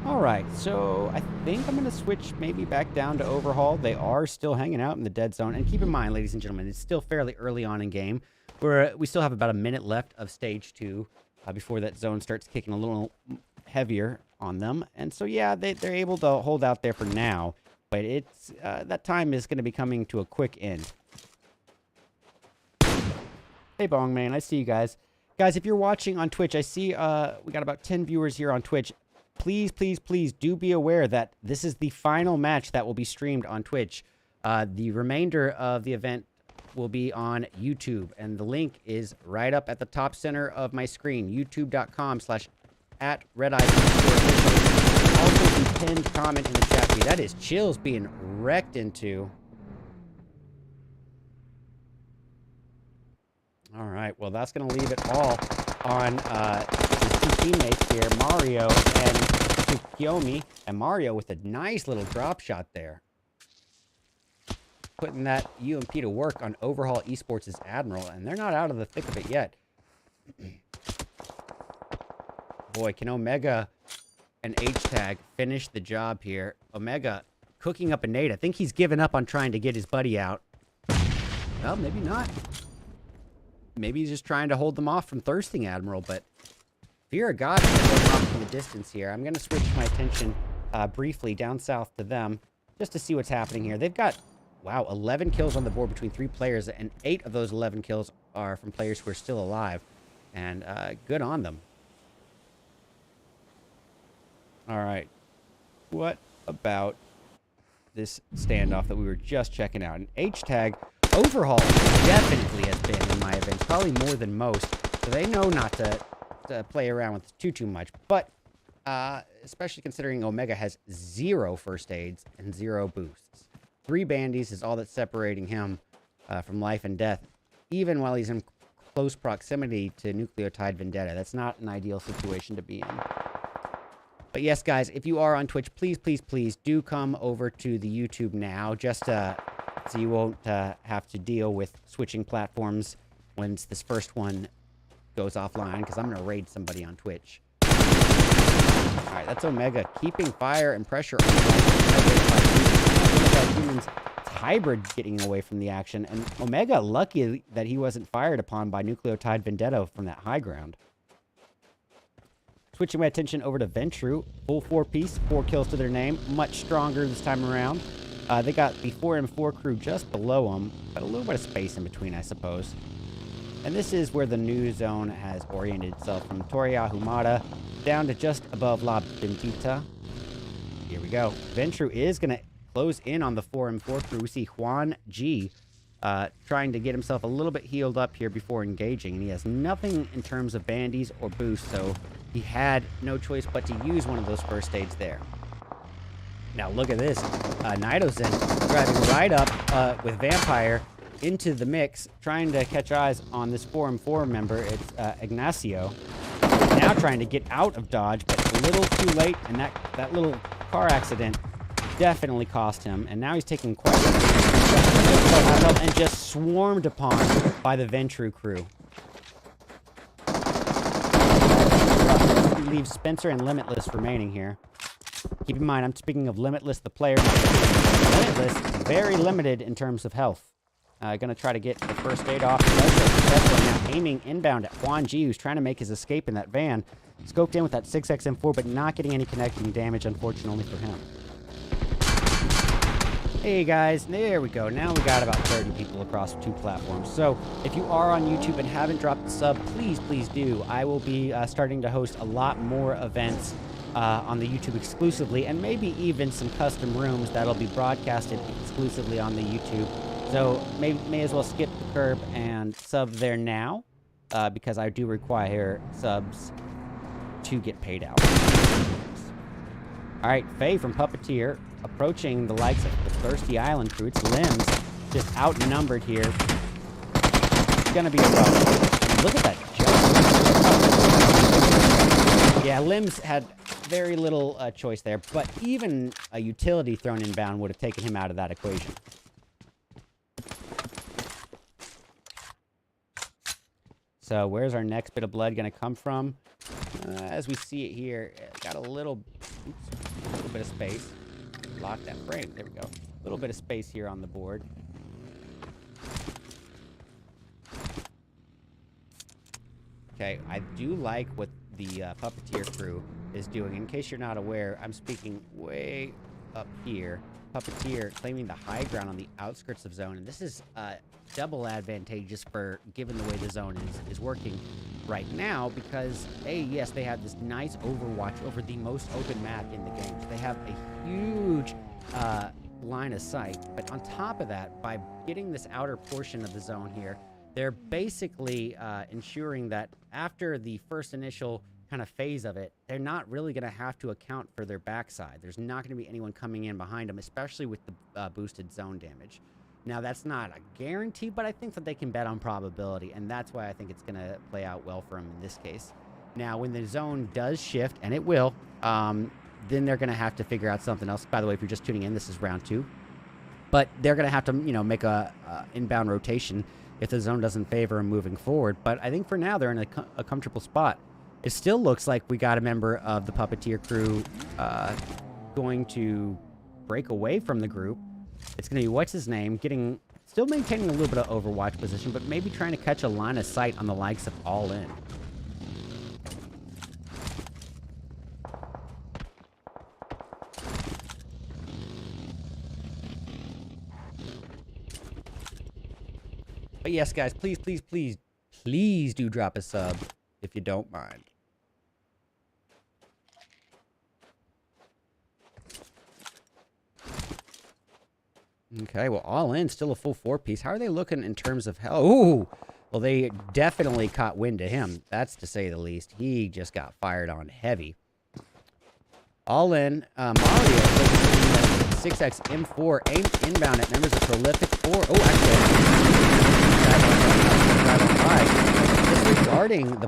S1: All right, so I think I'm going to switch maybe back down to overhaul. They are still hanging out in the dead zone. And keep in mind, ladies and gentlemen, it's still fairly early on in game. We still have about a minute left of stage 2 before that zone starts kicking a little heavier on them. And so, yeah, they're able to hold out there for now. But it's that time is going to be coming to a quick end. Hey, Bong Man, I see you guys. Guys, if you're watching on Twitch, I see we got about 10 viewers here on Twitch. Please, please, please do be aware that this is the final match that will be streamed on Twitch. The remainder of the event will be on YouTube, and the link is right up at the top center of my screen, youtube.com/@RedEyes. Also, the pinned comment in the chat feed. That is Chills being wrecked into. All right, well, that's going to leave it all on his 2 teammates here, Mario and Tsukiyomi. And Mario with a nice little drop shot there. Putting that UMP to work on Overhaul Esports' Admiral, and they're not out of the thick of it yet. Boy, can Omega and H-Tag finish the job here. Omega cooking up a nade. I think he's given up on trying to get his buddy out. Well, maybe not. Maybe he's just trying to hold them off from thirsting Admiral, but fear of God is going off in the distance here. I'm going to switch my attention briefly down south to them just to see what's happening here. They've got, wow, 11 kills on the board between 3 players, and 8 of those 11 kills are from players who are still alive. And good on them. All right. What about this standoff that we were just checking out? And H-Tag overhaul definitely has been in my events, probably more than most. So they know not to play around with too much. But especially considering Omega has 0 first aids and 0 boosts. 3 bandies is all that's separating him from life and death, even while he's in close proximity to Nucleotide Vendetta. That's not an ideal situation to be in. But yes, guys, if you are on Twitch, please do come over to the YouTube now, just so you won't have to deal with switching platforms once this first one goes offline, because I'm going to raid somebody on Twitch. Alright, that's Omega keeping fire and pressure on humans. Hybrid getting away from the action, and Omega lucky that he wasn't fired upon by Nucleotide Vendetta from that high ground. Switching my attention over to Ventru, full 4-piece, 4 kills to their name, much stronger this time around. They got the 4M4 crew just below them, but a little bit of space in between, I suppose. And this is where the new zone has oriented itself from Toria Humada down to just above La Bendita. Here we go. Ventru is going to close in on the 4M4 crew. We see Juan G trying to get himself a little bit healed up here before engaging. And he has nothing in terms of bandies or boosts, so he had no choice but to use one of those first aids there. Now look at this. Nidozen driving right up with Vampire into the mix, trying to catch eyes on this 4M4 member. It's Ignacio. Now trying to get out of dodge, but a little too late, and that little car accident definitely cost him. And now he's taking quite a bit and just swarmed upon by the Ventru crew. Leaves Spencer and Limitless remaining here. Keep in mind, I'm speaking of Limitless, the player. Limitless, very limited in terms of health. Gonna try to get the first aid off. Now aiming inbound at Juan G, who's trying to make his escape in that van. Scoped in with that 6XM4, but not getting any connecting damage, unfortunately for him. Hey guys, there we go. Now we got about 30 people across 2 platforms. So if you are on YouTube and haven't dropped a sub, please do. I will be starting to host a lot more events on the YouTube exclusively, and maybe even some custom rooms that'll be broadcasted exclusively on the YouTube. So may as well skip the curb and sub there now, because I do require subs to get paid out. All right, Faye from Puppeteer approaching the likes of the Thirsty Island crew. It's Limbs just outnumbered here. It's gonna be a rough. Look at that jump. Yeah, Limbs had very little choice there, but even a utility thrown inbound would have taken him out of that equation. So where's our next bit of blood going to come from? As we see it here, got a little bit of space. Lock that frame. There we go. A little bit of space here on the board. Okay, I do like what the Puppeteer crew is doing. In case you're not aware, I'm speaking way up here. Puppeteer claiming the high ground on the outskirts of zone, and this is double advantageous for given the way the zone is working right now, because yes, they have this nice overwatch over the most open map in the game. So they have a huge line of sight, but on top of that, by getting this outer portion of the zone here, they're basically ensuring that after the first initial kind of phase of it, they're not really going to have to account for their backside. There's not going to be anyone coming in behind them, especially with the boosted zone damage. Now, that's not a guarantee, but I think that they can bet on probability, and that's why I think it's going to play out well for them in this case. Now, when the zone does shift, and it will, then they're going to have to figure out something else. By the way, if you're just tuning in, this is round 2. But they're going to have to, make a inbound rotation if the zone doesn't favor them moving forward. But I think for now, they're in a comfortable spot. It still looks like we got a member of the Puppeteer crew going to break away from the group. It's going to be, what's his name, still maintaining a little bit of overwatch position, but maybe trying to catch a line of sight on the likes of All In. But yes, guys, please do drop a sub if you don't mind. Okay, well, all in, still a full 4-piece. How are they looking in terms of health? Ooh! Well, they definitely caught wind to him. That's to say the least. He just got fired on heavy. All in, Mario focusing the 6X M4 aimed inbound at members of Prolific 4. Oh, actually, disregarding the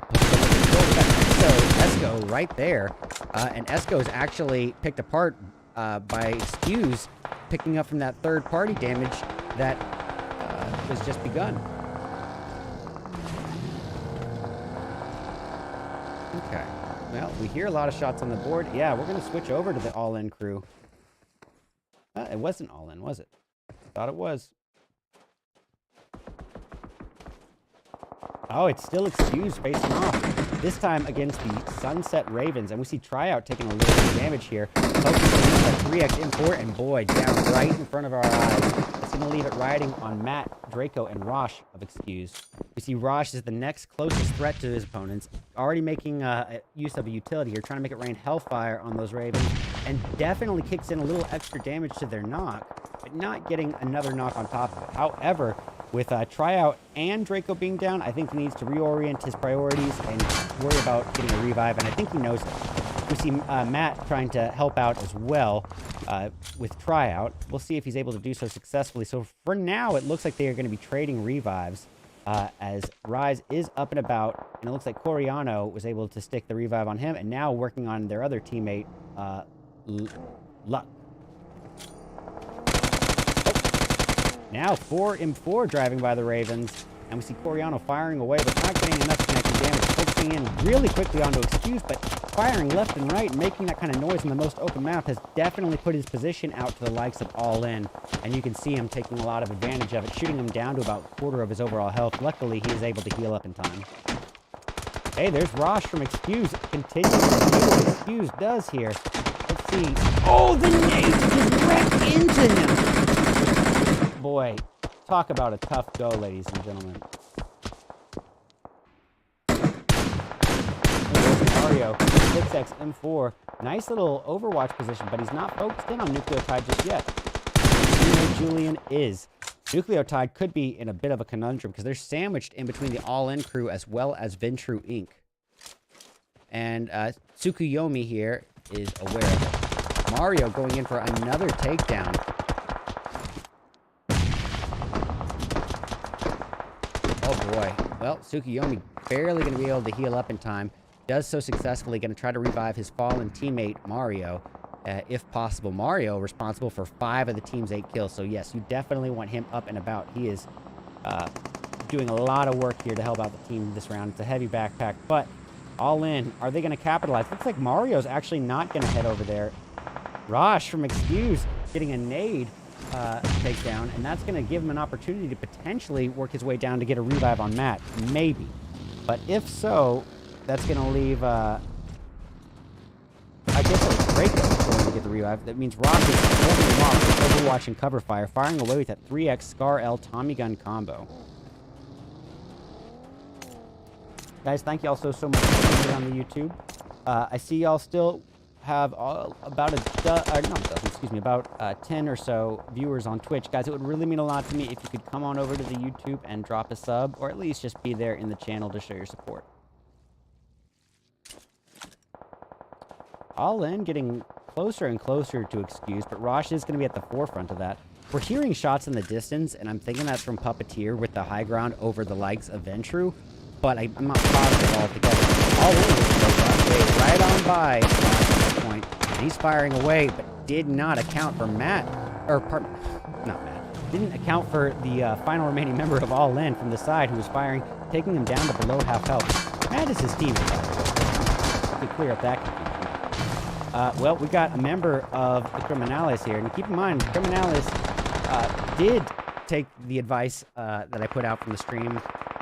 S1: Esco right there. And Esco is actually picked apart by Excuse, picking up from that third-party damage that was just begun. Okay. Well, we hear a lot of shots on the board. Yeah, we're going to switch over to the all-in crew. It wasn't all-in, was it? Thought it was. Oh, it's still Excuse facing off. This time against the Sunset Ravens. And we see Tryout taking a little bit of damage here. Focusing on that 3X M4. And boy, down right in front of our eyes. It's going to leave it riding on Matt, Draco, and Rosh of Excuse. We see Rosh is the next closest threat to his opponents. Already making use of a utility here. Trying to make it rain Hellfire on those Ravens. And definitely kicks in a little extra damage to their knock. But not getting another knock on top of it. However, with Tryout and Draco being down, I think he needs to reorient his priorities and worry about getting a revive, and I think he knows it. We see Matt trying to help out as well with Tryout. We'll see if he's able to do so successfully. So for now, it looks like they are going to be trading revives as Rise is up and about, and it looks like Coriano was able to stick the revive on him, and now working on their other teammate, Luck. Now 4M4 driving by the Ravens, and we see Coriano firing away, but not getting enough connected damage. Focusing in really quickly onto Excuse, but firing left and right, making that kind of noise in the most open map has definitely put his position out to the likes of All In, and you can see him taking a lot of advantage of it, shooting him down to about a quarter of his overall health. Luckily, he is able to heal up in time. Hey, there's Rosh from Excuse, continuing to see what Excuse does here. Let's see. Oh, the nade just wrecked into him! Boy, talk about a tough go, ladies and gentlemen. Mario, 6X M4. Nice little Overwatch position, but he's not focused in on Nucleotide just yet. Julian is. Nucleotide could be in a bit of a conundrum because they're sandwiched in between the All-In crew as well as Ventru Inc. And Tsukuyomi here is aware of it. Mario going in for another takedown. Oh boy. Well, Tsukuyomi barely going to be able to heal up in time. Does so successfully. Going to try to revive his fallen teammate, Mario, if possible. Mario responsible for 5 of the team's 8 kills. So yes, you definitely want him up and about. He is doing a lot of work here to help out the team this round. It's a heavy backpack, but All In. Are they going to capitalize? Looks like Mario's actually not going to head over there. Rosh from Excuse getting a nade takedown, and that's going to give him an opportunity to potentially work his way down to get a revive on Matt. Maybe. But if so, that's going to leave, I guess it was Draco going to get the revive. That means Rosh is holding him off with Overwatch and cover fire, firing away with that 3X Scar L Tommy gun combo. Guys, thank you all so much for being on the YouTube. I see y'all still have about about 10 or so viewers on Twitch. Guys, it would really mean a lot to me if you could come on over to the YouTube and drop a sub, or at least just be there in the channel to show your support. All In getting closer and closer to Excuse, but Rosh is going to be at the forefront of that. We're hearing shots in the distance, and I'm thinking that's from Puppeteer with the high ground over the likes of Ventru, but I'm not positive altogether. All In right on by at this point, and he's firing away, but did not account for Matt, or not Matt, didn't account for the final remaining member of All In from the side who was firing, taking him down to below half health. Matt is his teammate. To clear up that confusion. Well, we got a member of the Criminales here, and keep in mind, Criminales did take the advice that I put out from the stream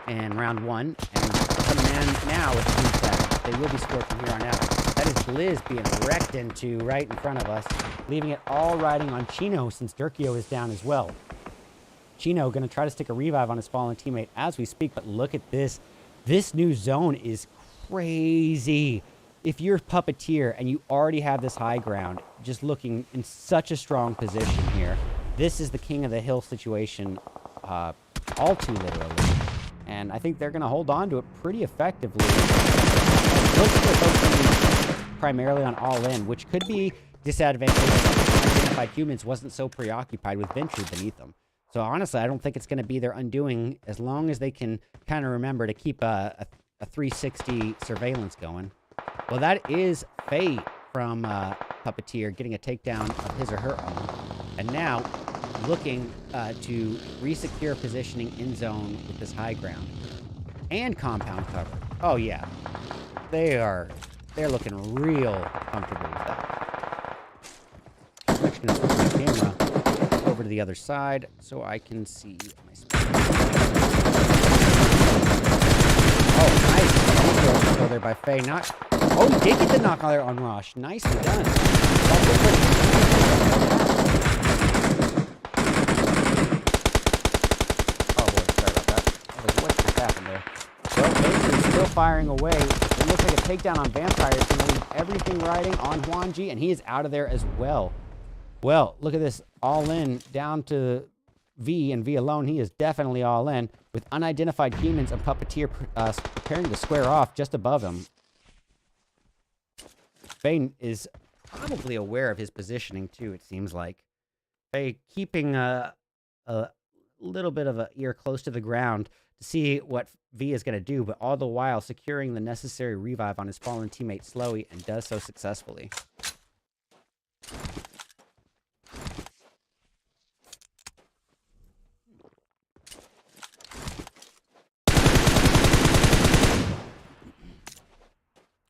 S1: in round 1, and coming in now with that they will be scored from here on out. That is Liz being wrecked into right in front of us, leaving it all riding on Chino since Durkio is down as well. Chino going to try to stick a revive on his fallen teammate as we speak, but look at this. This new zone is crazy. If you're Puppeteer and you already have this high ground, just looking in such a strong position here, This is the king of the hill situation, all too literally. And I think they're going to hold on to it pretty effectively. Looks like they're focusing primarily on all-in, which could be disadvantageous if Identified Humans wasn't so preoccupied with Ventru beneath them. So honestly, I don't think it's going to be their undoing as long as they can kind of remember to keep a 360 surveillance going. Well, that is Faye from Puppeteer getting a takedown of his or her own. And now looking to re-secure positioning in zone with this high ground. And compound cover. Oh, yeah. They're looking real comfortable with that. I'm actually going to switch my camera over to the other side so I can see my screen. Oh, nice. Go there by Faye. Oh, he did get the knock on there on Rosh. Nicely done. Oh, boy. Sorry about that. What just happened there? Well, Ventru is still firing away. It looks like a takedown on Vampire is going to leave everything riding on Huanji, and he is out of there as well. Well, look at this. All in down to V and V alone. He is definitely all in with unidentified humans and Puppeteer preparing to square off just above him. Faye is probably aware of his positioning too, it seems like. Faye keeping a little bit of an ear close to the ground to see what V is going to do, but all the while securing the necessary revive on his fallen teammate Slowy, and does so successfully.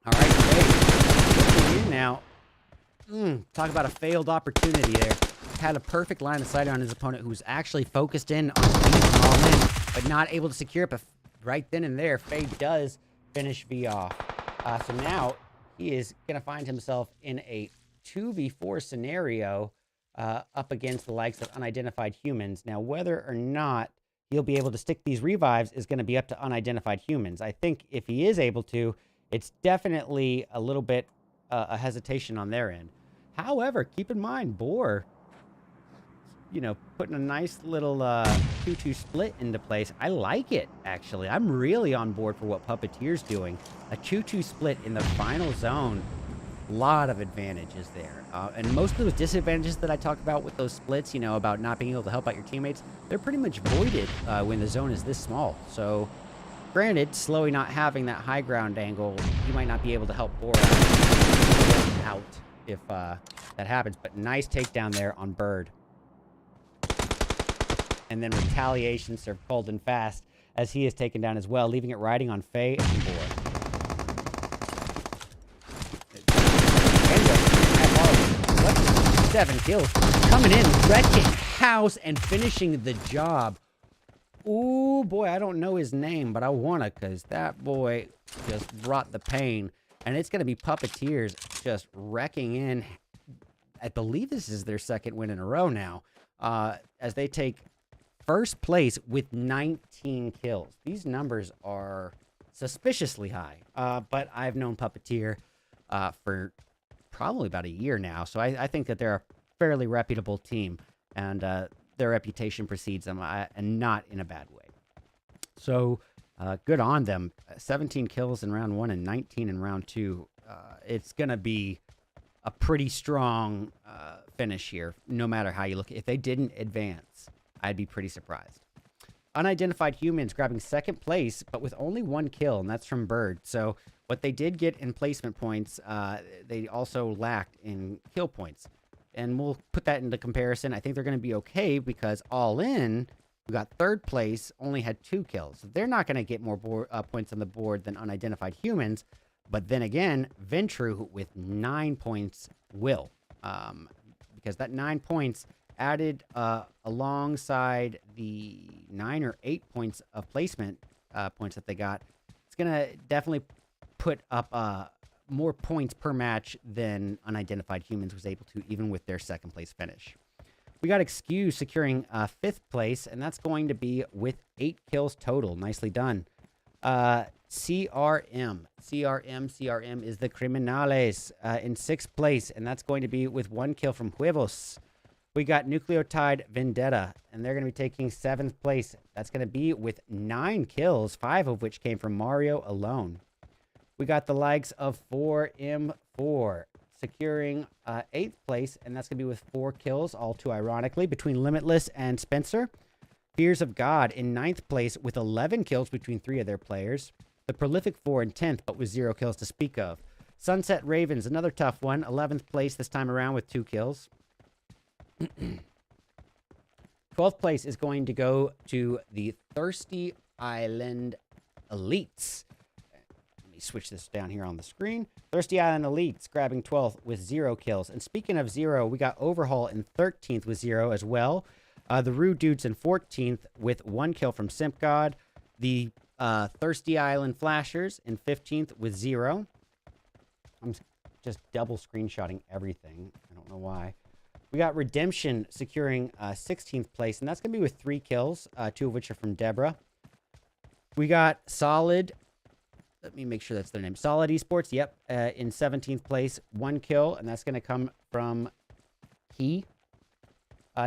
S1: All right, Faye, looking in now. Talk about a failed opportunity there. Had a perfect line of sight on his opponent, who was actually focused in on V all in, but not able to secure it. But right then and there, Faye does finish V off. So now he is going to find himself in a 2v4 scenario up against the likes of unidentified humans. Now, whether or not he'll be able to stick these revives is going to be up to unidentified humans. I think if he is able to, it's definitely a little bit a hesitation on their end. However, keep in mind, Boar, you know, putting a nice little 2-2 split into place. I like it, actually. I'm really on board for what Puppeteer's doing. A 2-2 split in the final zone. A lot of advantages there. And most of those disadvantages that I talk about with those splits, you know, about not being able to help out your teammates, they're pretty much voided when the zone is this small. So, granted, Slowy not having that high ground angle, you might not be able to help Boar out if that happens. But nice takedown there on Bird. And then retaliation served cold and fast as he is taken down as well, leaving it riding on Faye and Boar. 7 kills. Coming in, wrecking house and finishing the job. Ooh, boy, I don't know his name, but I want to, because that boy just brought the pain. And it's going to be Puppeteers just wrecking in. I believe this is their second win in a row now, as they take first place with 19 kills. These numbers are suspiciously high, but I've known Puppeteer for probably about a year now, so I think that they're a fairly reputable team, and their reputation precedes them, and not in a bad way. So good on them. 17 kills in round 1 and 19 in round 2. It's going to be a pretty strong finish here, no matter how you look. If they didn't advance, I'd be pretty surprised. Unidentified humans grabbing second place, but with only 1 kill, and that's from Bird. So what they did get in placement points, they also lacked in kill points. And we'll put that into comparison. I think they're going to be okay because All In, who got third place, only had 2 kills. So they're not going to get more points on the board than unidentified humans. But then again, Ventru with 9 points will. Because that 9 points added alongside the 9 or 8 points of placement points that they got, it's going to definitely put up more points per match than unidentified humans was able to, even with their second place finish. We got Excuse securing 5th place, and that's going to be with 8 kills total. Nicely done. CRM is the Criminales in 6th place, and that's going to be with 1 kill from Huevos. We got Nucleotide Vendetta, and they're going to be taking 7th place. That's going to be with 9 kills, 5 of which came from Mario alone. We got the likes of 4M4 securing 8th place, and that's going to be with 4 kills, all too ironically, between Limitless and Spencer. Fears of God in 9th place with 11 kills between 3 of their players. The Prolific 4 in 10th, but with 0 kills to speak of. Sunset Ravens, another tough one, 11th place this time around with 2 kills. 12th place is going to go to the Thirsty Island Elites. Let me switch this down here on the screen. Thirsty Island Elites grabbing 12th with 0 kills. And speaking of 0, we got Overhaul in 13th with 0 as well. The Rude Dudes in 14th with 1 kill from Simp God. The Thirsty Island Flashers in 15th with 0. I'm just double screenshotting everything. I don't know why. We got Redemption securing 16th place, and that's going to be with 3 kills, 2 of which are from Deborah. We got Solid. Let me make sure that's their name. Solid Esports, yep, in 17th place, 1 kill, and that's going to come from Key.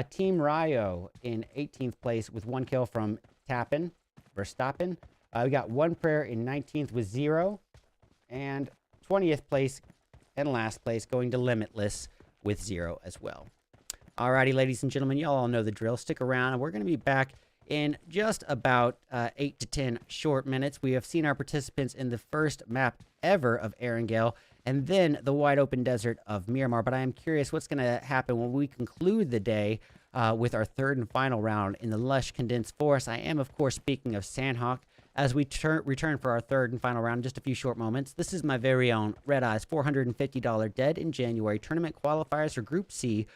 S1: Team Ryo in 18th place with 1 kill from Verstappen. We got One Prayer in 19th with 0. And 20th place and last place going to Limitless with 0 as well. Alrighty, ladies and gentlemen, y'all all know the drill. Stick around, and we're going to be back in just about 8 to 10 short minutes. We have seen our participants in the first map ever of Erangel, and then the wide open desert of Miramar. But I am curious what's going to happen when we conclude the day with our 3rd and final round in the lush condensed forest. I am, of course, speaking of Sandhawk. As we return for our 3rd and final round in just a few short moments, this is my very own RedEyes $450 Dead in January tournament qualifiers for Group C,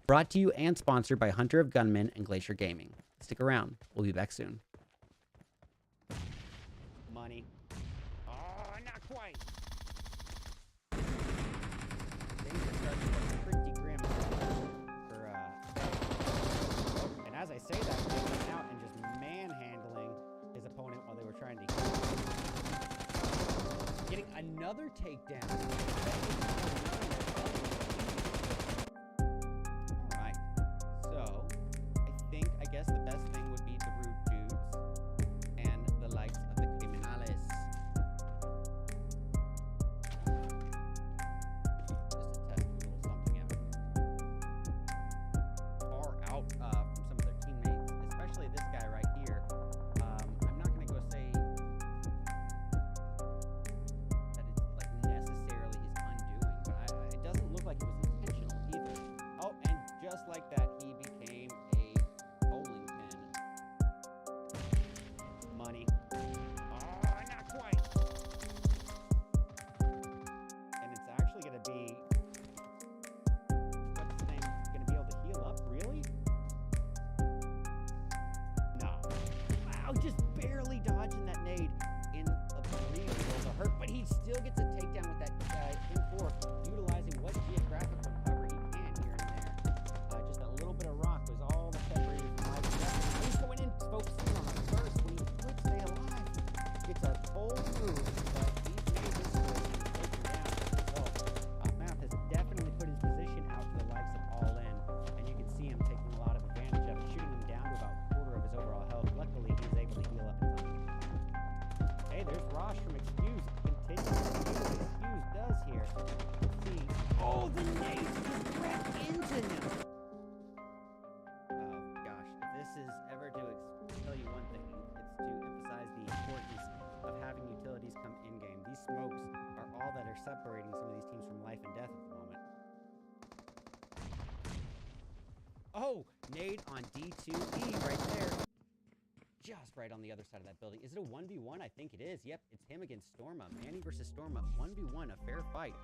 S1: brought to you and sponsored by Hunter of Gunmen and Glacier Gaming. Stick around. We'll be back soon. Money. Oh, not quite. Things are starting to look pretty grim and as I say that, they went out and just manhandling his opponent while they were trying to getting another takedown. Alright. So, I guess the best thing would be the Rude Dudes and the likes of the Criminales. Just to test a little something out. Far out from some of their teammates, especially this guy right here. I'm not going to go say that it's like necessarily his undoing, but it doesn't look like it was intentional either. Oh, and just like that, he became a bowling pin. Money. Oh, not quite. And it's actually going to be, what's his name, going to be able to heal up, really? No. Wow, just barely dodging that nade in a real world of hurt, but he still gets a takedown with that M4, utilizing what geographical cover he can here and there. Just a little bit of rock was all that separated from life and death. He's going in, focusing on the first when he would stay alive. It's a bold move, but he's made this switch and taken down as a result. Mouth has definitely put his position out to the likes of All In, and you can see him taking a lot of advantage of it, shooting him down to about a quarter of his overall health. Luckily, he's able to heal up in time. Hey, there's Rosh from Excuse. Continuing to see what Excuse does here. Let's see. Oh, the nade just wrecked into him. Oh, gosh. If this is ever to tell you one thing, it's to emphasize the importance of having utilities come in-game. These smokes are all that are separating some of these teams from life and death at the moment. Oh, nade on D2E right there. Just right on the other side of that building. Is it a 1v1? I think it is. Yep, it's him against Storma. Manny versus Storma. 1v1, a fair fight.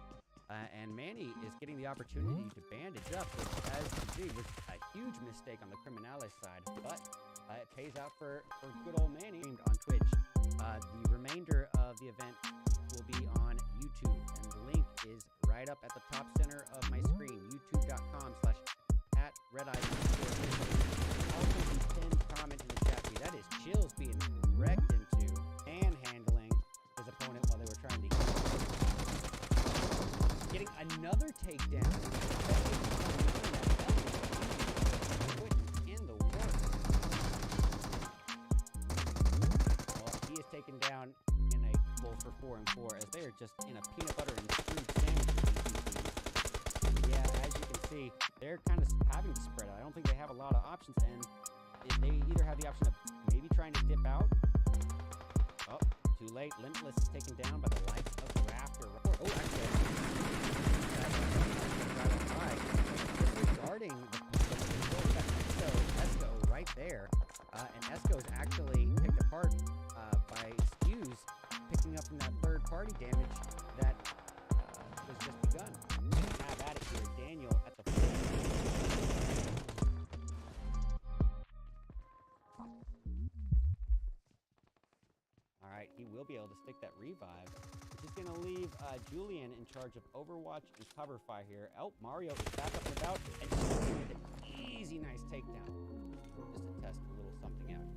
S1: And Manny is getting the opportunity to bandage up, which, as you see, was a huge mistake on the Criminales side. But it pays out for good old Manny on Twitch. The remainder of the event will be on YouTube, and the link is right up at the top center of my screen, youtube.com/@RedEyes. Also, the pinned comment in the chat feed. That is Chills being wrecked into and handling his opponent while they were trying to getting another takedown. 4 and 4 as they are just in a peanut butter and screwed sandwich with these two teams. Yeah, as you can see, they're kind of having to spread out. I don't think they have a lot of options, and they either have the option of maybe trying to dip out. Oh, too late. Limitless is taken down by the likes of Raptor. Oh, actually, disregarding the Esco right there. And Esco is actually picked apart by Skews, picking up from that third-party damage that was just begun. Have at it here, Daniel at the front. All right, he will be able to stick that revive, which is going to leave Julian in charge of Overwatch and cover fire here. Oh, Mario is back up and about, and with an easy, nice takedown. Just to test a little something out here.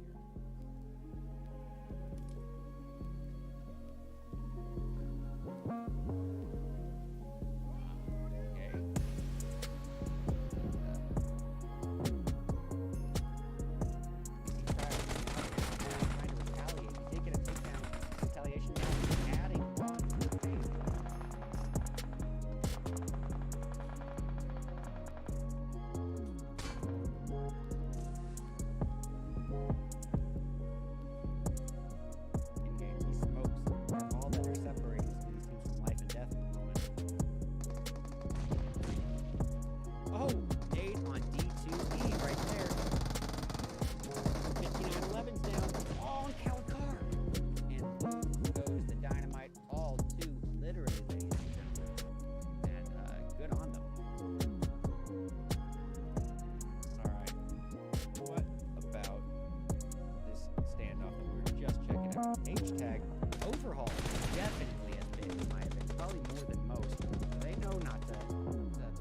S1: H-tag overhaul definitely has been, in my opinion, probably more than most. They know not to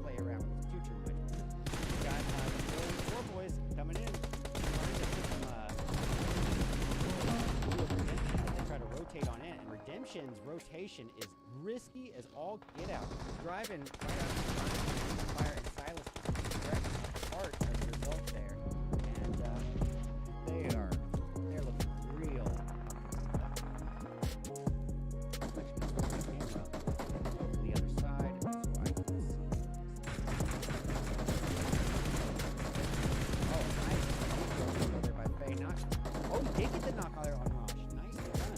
S1: play around with too much. We got the four boys coming in, trying to put some they try to rotate on in, and Redemption's rotation is risky as all get out. Driving right out of the fire, and Silas direct apart as a result there, and they're looking real. Did get the knock on Rosh. Nice done.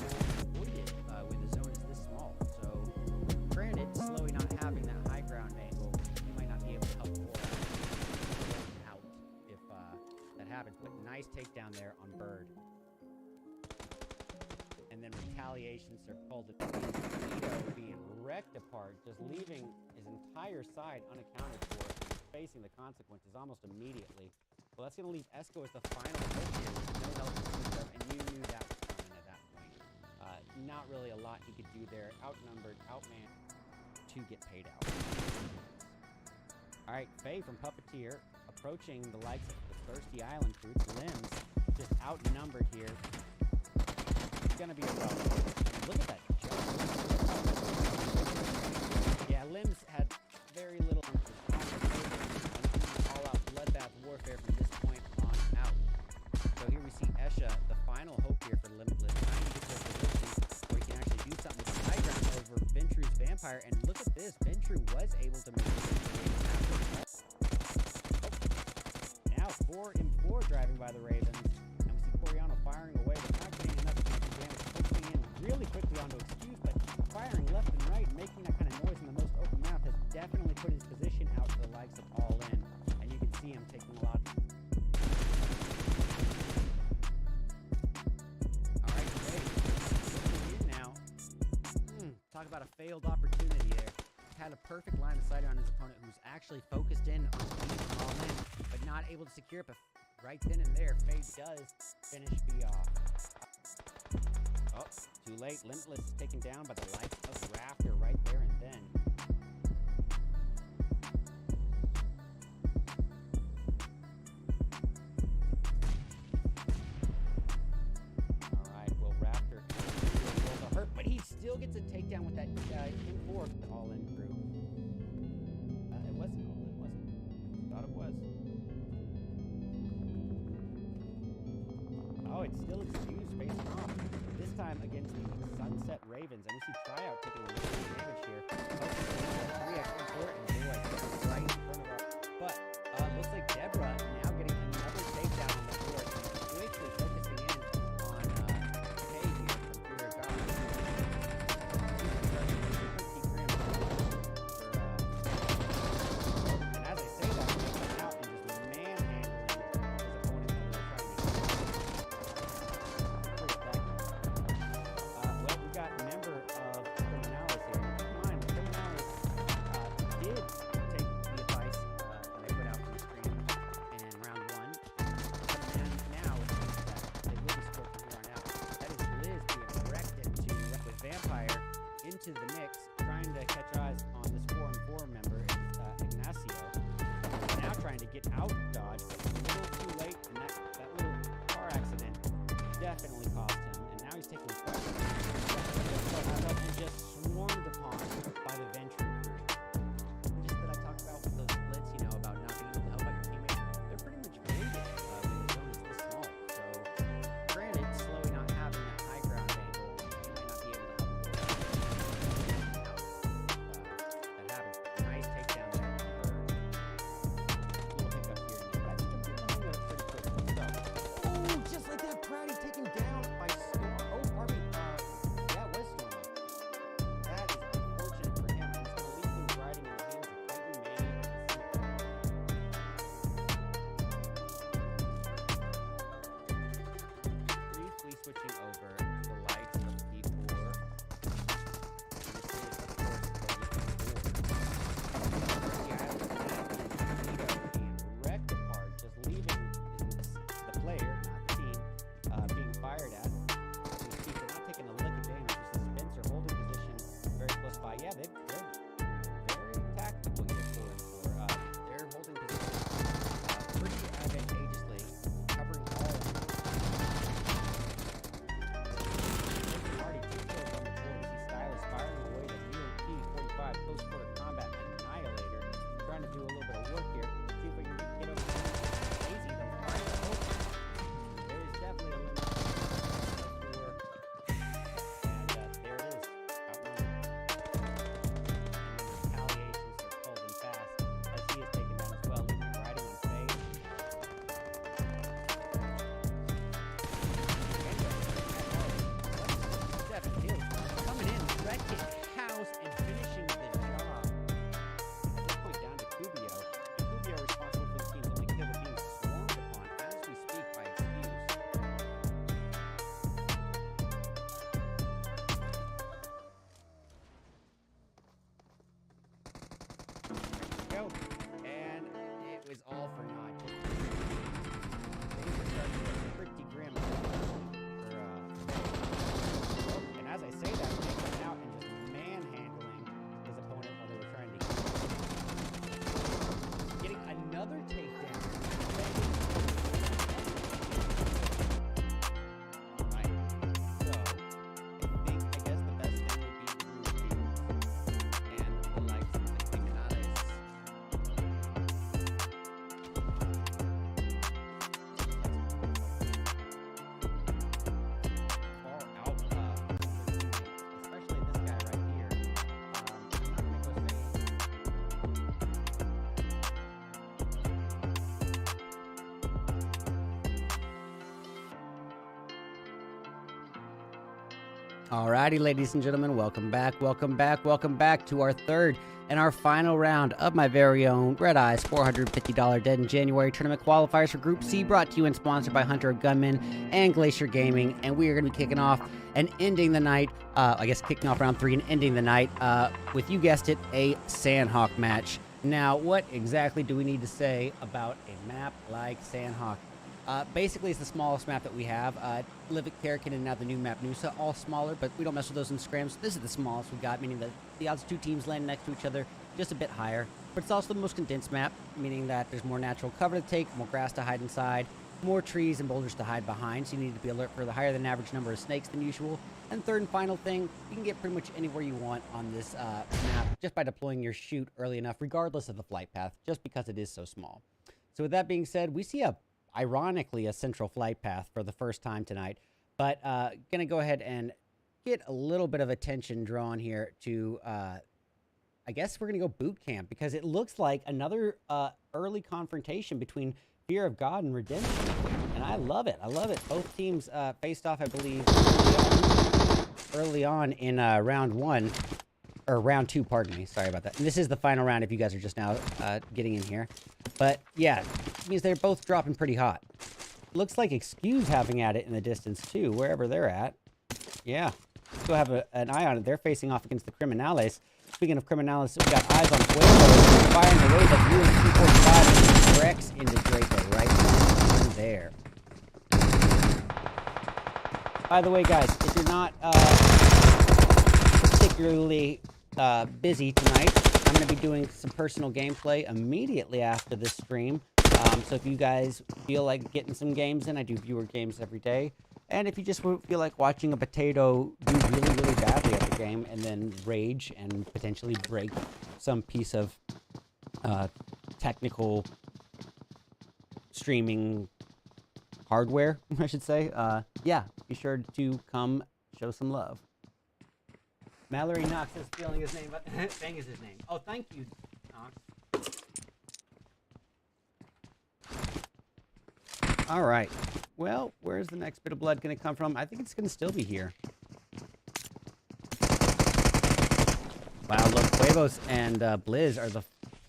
S1: Avoided when the zone is this small. So, granted, Slowy not having that high ground angle, you might not be able to help pull out if that happens. But nice takedown there on Bird. And then retaliation, Sir called it being wrecked apart, just leaving his entire side unaccounted for, facing the consequences almost immediately. Well, that's going to leave Esco as the final hit here with no help from Stuff, and you knew that was coming at that point. Not really a lot he could do there. Outnumbered, outmanned to get paid out. All right, Faye from Puppeteer approaching the likes of the Thirsty Island troops. Limbs just outnumbered here. It's going to be a rough one. Look at that jump. Yeah, Limbs had very little all-out bloodbath warfare from this point on out. So here we see Esha, the final hope here for Limitless, trying to get their position where he can actually do something with the high ground over Ventru's Vampire. And look at this, Ventru was able to make it. Now 4 and 4 driving by the Ravens. And we see Coriano firing away, but not getting enough damage, pushing in really quickly onto Excuse, but firing left and right, making that kind of noise in the most open map has definitely put his position out to the likes of All In. And you can see him taking a lot. Alright, great. In now. Talk about a failed opportunity there. Had a perfect line of sight on his opponent who's actually focused in on All In, but not able to secure it. But right then and there, Faye does finish B off. Oh, too late. Limitless is taken down by the likes of Raptor right there and then. But he still gets a takedown with that M4 all-in crew. It wasn't all-in, was it? Thought it was. Oh, it's still Excuse facing off. This time against the Sunset Ravens. And we see Tryout taking a little bit of damage here. Oh, 3x import, and boy, right in front of us. But looks like Deborah now getting another takedown on the board. Quickly focusing in on Kay here from Fear of God. And as I say that, he comes out and just manhandling his opponent on the trying to well, we got a member of Criminalis here. Keep in mind, Criminalis did take the advice that I put out on the screen in round 1. And now it seems that they will be scored from here on out. That is Liz being wrecked with Vampire into the mix, trying to catch eyes on this 4-on-4 member, Ignacio. Now trying to get out dodge, but a little too late, and that little car accident definitely cost him. And now he's taking questions and just swarmed upon by the Venture crew. Just that I talked about with those splits, you know, about not being able to help out your teammates. They're pretty much bladed when the zone is this small. So, granted, Slowy not having that high ground angle, he might not be able to help that happens. Nice takedown there from Bird. Little hiccup here and there, but I think I'm doing that pretty quickly. So, oh, just like that, Proudy's taken down by Storm. Oh, pardon me. That was Storm. That is unfortunate for him, and it's going to leave things riding in the hands of Titan Manny. Briefly switching over to the likes of P4. This is, of course, being wrecked apart, just leaving the player, not the team, being fired at. As we speak, they're not taking a lick of damage. This is Spencer holding position very close by. Yeah, they're very tactical here, 4-4. They're holding position pretty advantageously, covering all angles. Party 2 kills on the board. We see Stylus firing away the P45 close quarter combat annihilator, trying to do a little bit of work here. See if we can get over easy. They'll find it open. There is definitely a limit for, and there it is, outnumbered. And then retaliation starts cold and fast as he is taken down as well, leaving riding on Faye. 7 kills coming in, wrecking house and finishing the job. At this point, down to Kubio. And Kubio responsible for the team's only kill of being swarmed upon as we speak by Excuse. There we go. And it was all for naught. Things are starting to get pretty grim for and as I say that, they come out and just manhandling his opponent while they were trying to getting another takedown. Alright, so I guess the best thing would be Group B and the likes of the Criminales. Far out, especially this guy right here. I'm not gonna go say. Alrighty, ladies and gentlemen, welcome back to our third and our final round of my very own RedEyes $450 Dead in January tournament qualifiers for Group C, brought to you and sponsored by Hunter of Gunmen and Glacier Gaming. And we are going to be kicking off and ending the night, kicking off round 3 and ending the night with, you guessed it, a Sandhawk match. Now, what exactly do we need to say about a map like Sandhawk? Basically, it's the smallest map that we have. Livic, Karakin, and now the new map, Noosa, all smaller, but we don't mess with those in scrims. This is the smallest we got, meaning that the odds of 2 teams landing next to each other just a bit higher. But it's also the most condensed map, meaning that there's more natural cover to take, more grass to hide inside, more trees and boulders to hide behind, so you need to be alert for the higher than average number of snakes than usual. And third and final thing, you can get pretty much anywhere you want on this map just by deploying your chute early enough, regardless of the flight path, just because it is so small. So with that being said, we see ironically, a central flight path for the first time tonight. But gonna go ahead and get a little bit of attention drawn here to, I guess we're gonna go boot camp, because it looks like another early confrontation between Fear of God and Redemption. And I love it. I love it. Both teams faced off, I believe, early on in round 1. Or round 2, pardon me. Sorry about that. And this is the final round if you guys are just now getting in here. But yeah, it means they're both dropping pretty hot. Looks like Excuse having at it in the distance too, wherever they're at. Yeah, let's go have an eye on it. They're facing off against the Criminales. Speaking of Criminales, we got eyes on Fuego, firing the wave of U and 245 Rex into Draco right in there. By the way, guys, if you're not particularly busy tonight, I'm going to be doing some personal gameplay immediately after this stream. So if you guys feel like getting some games in, I do viewer games every day. And if you just feel like watching a potato do really, really badly at the game and then rage and potentially break some piece of technical streaming hardware, I should say, yeah, be sure to come show some love. Mallory Knox is spelling his name, but Fang is his name. Oh, thank you, Knox. All right. Well, where's the next bit of blood going to come from? I think it's going to still be here. Wow, look, Huevos and Blizz are the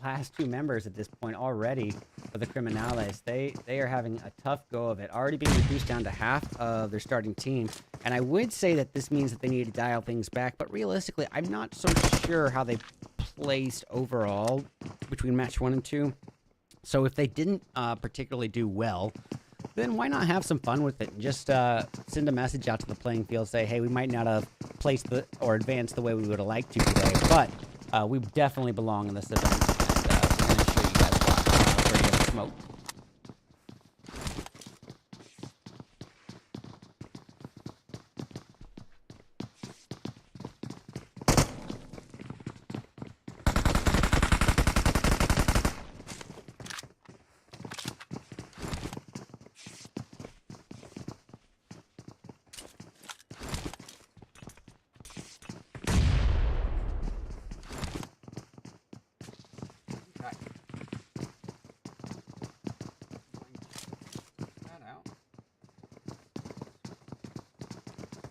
S1: last 2 members at this point already for the Criminales. They are having a tough go of it, already being reduced down to half of their starting team. And I would say that this means that they need to dial things back, but realistically, I'm not so sure how they placed overall between match 1 and 2. So if they didn't particularly do well, then why not have some fun with it and just send a message out to the playing field, say, hey, we might not have placed or advanced the way we would have liked to today, but we definitely belong in this event, and we're going to show you guys why. We're going to smoke.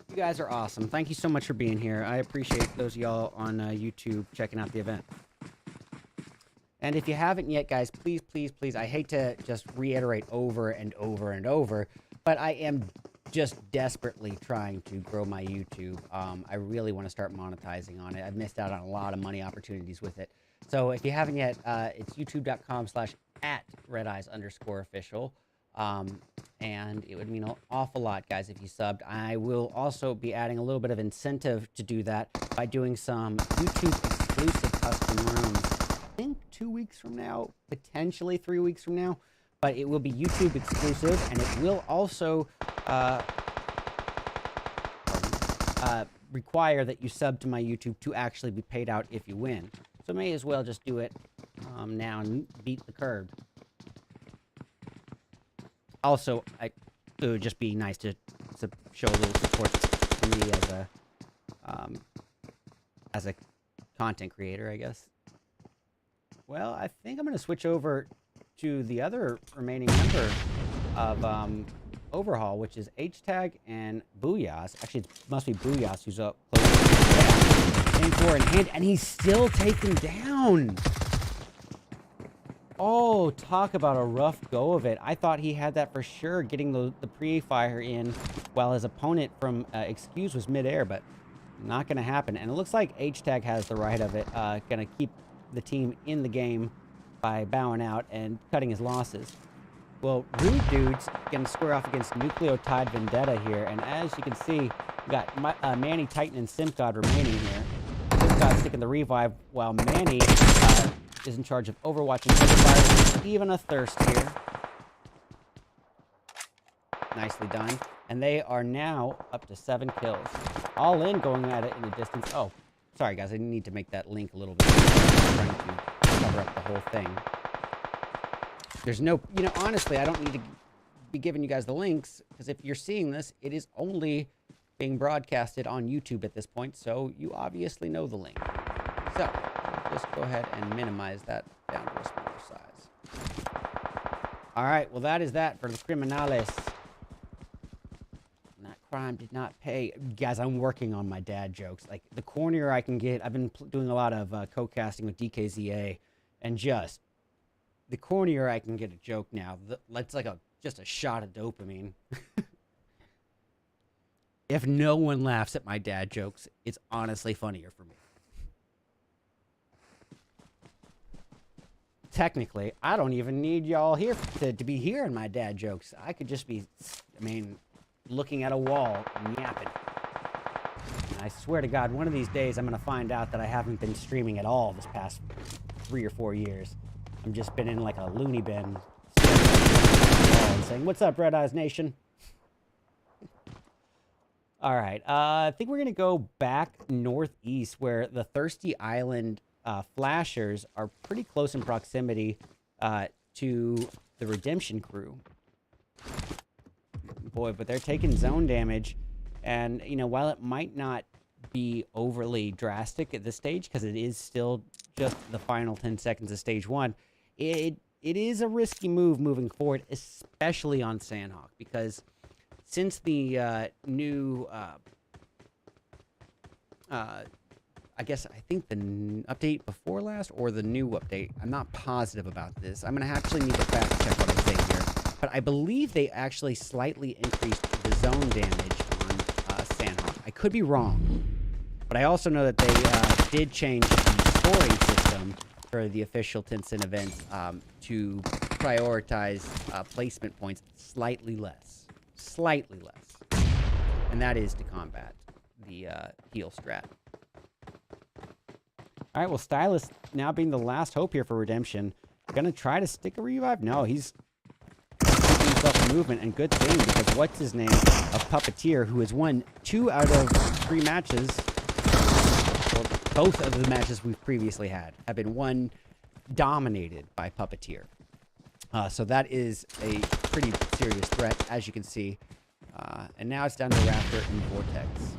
S1: You guys are awesome. Thank you so much for being here. I appreciate those of y'all on YouTube checking out the event. And if you haven't yet, guys, please, please, please, I hate to just reiterate over and over and over, but I am just desperately trying to grow my YouTube. I really want to start monetizing on it. I've missed out on a lot of money opportunities with it. So if you haven't yet, it's youtube.com/@RedEyes_official. And it would mean an awful lot, guys, if you subbed. I will also be adding a little bit of incentive to do that by doing some YouTube exclusive custom rooms. I think 2 weeks from now, potentially 3 weeks from now, but it will be YouTube exclusive, and it will also require that you sub to my YouTube to actually be paid out if you win. So may as well just do it now and beat the curve. Also, it would just be nice to show a little support to me as a content creator, I guess. Well, I think I'm going to switch over to the other remaining member of Overhaul, which is H-Tag and Booyahs. Actually, it must be Booyahs who's up close. Yeah. In for in hand, and he's still taken down. Oh, talk about a rough go of it. I thought he had that for sure, getting the pre-fire in while his opponent from Excuse was midair, but not going to happen. And it looks like H-Tag has the right of it, going to keep the team in the game by bowing out and cutting his losses. Well, Rude Dude's going to square off against Nucleotide Vendetta here, and as you can see, we got Manny, Titan, and SimGod remaining here. SimGod sticking the revive, while Manny is in charge of overwatching Qualifiers, even a thirst here. Nicely done. And they are now up to 7 kills. All in, going at it in the distance. Oh, sorry guys, I need to make that link a little bit. I'm trying to cover up the whole thing. There's no, honestly, I don't need to be giving you guys the links, because if you're seeing this, it is only being broadcasted on YouTube at this point, so you obviously know the link. So, just go ahead and minimize that down to a smaller size. All right, well, that is that for the criminales. That crime did not pay. Guys, I'm working on my dad jokes. Like, the cornier I can get, I've been doing a lot of co-casting with DKZA, and just the cornier I can get a joke now, it's like just a shot of dopamine. If no one laughs at my dad jokes, it's honestly funnier for me. Technically, I don't even need y'all here to be hearing my dad jokes. I could just be, looking at a wall and yapping. And I swear to God, one of these days I'm going to find out that I haven't been streaming at all this past 3 or 4 years. I've just been in like a loony bin and saying, "What's up, RedEyes Nation?" All right, I think we're going to go back northeast where the Thirsty Island flashers are pretty close in proximity to the Redemption crew. Boy, but they're taking zone damage. And, you know, while it might not be overly drastic at this stage, because it is still just the final 10 seconds of stage 1, it is a risky move moving forward, especially on Sandhawk, because since the new, I think the update before last or the new update, I'm not positive about this. I'm going to actually need to fact check what I'm saying here. But I believe they actually slightly increased the zone damage on Sandhawk. I could be wrong. But I also know that they did change the scoring system for the official Tencent events to prioritize placement points slightly less. Slightly less. And that is to combat the heal strat. All right, well, Stylus now being the last hope here for Redemption. Gonna try to stick a revive? No, he's keeping himself in movement, and good thing, because what's his name? A Puppeteer who has won 2 out of 3 matches. Well, both of the matches we've previously had have been dominated by Puppeteer. So that is a pretty serious threat, as you can see. And now it's down to Raptor and Vortex.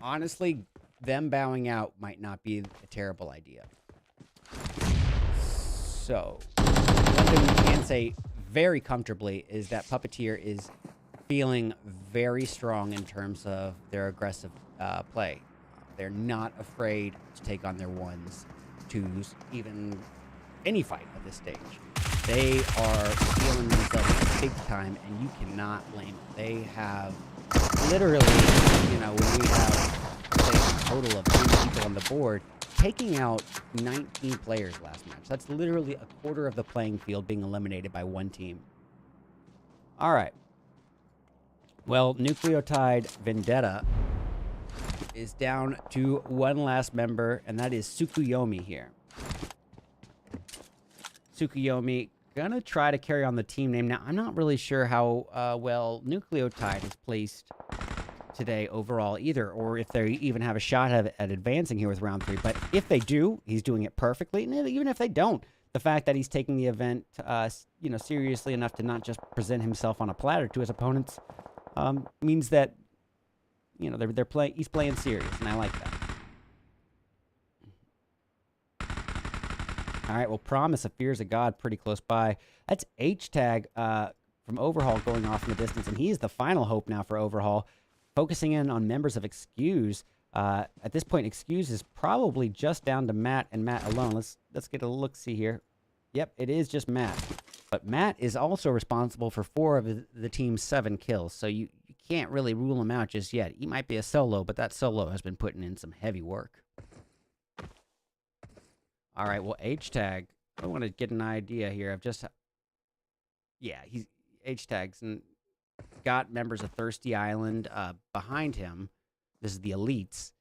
S1: Honestly, them bowing out might not be a terrible idea. So, one thing we can say very comfortably is that Puppeteer is feeling very strong in terms of their aggressive play. They're not afraid to take on their 1s, 2s, even any fight at this stage. They are feeling themselves big time, and you cannot blame them. They have literally, you know, when we have a total of 3 people on the board, taking out 19 players last match. That's literally a quarter of the playing field being eliminated by 1 team. All right. Well, Nucleotide Vendetta is down to 1 last member, and that is Tsukuyomi here. Tsukuyomi gonna try to carry on the team name. Now, I'm not really sure how well Nucleotide is placed today overall either, or if they even have a shot at advancing here with round 3. But if they do, he's doing it perfectly. And even if they don't, the fact that he's taking the event, you know, seriously enough to not just present himself on a platter to his opponents, means that, you know, he's playing serious, and I like that. All right, well, Promise of Fears of God pretty close by. That's H-Tag from Overhaul going off in the distance, and he's the final hope now for Overhaul. Focusing in on members of Excuse. At this point, Excuse is probably just down to Matt and Matt alone. Let's get a look-see here. Yep, it is just Matt. But Matt is also responsible for 4 of the team's 7 kills, so you can't really rule him out just yet. He might be a solo, but that solo has been putting in some heavy work. All right, well, H-Tag, I want to get an idea here of just... Yeah, H-Tag's got members of Thirsty Island behind him. This is the elites.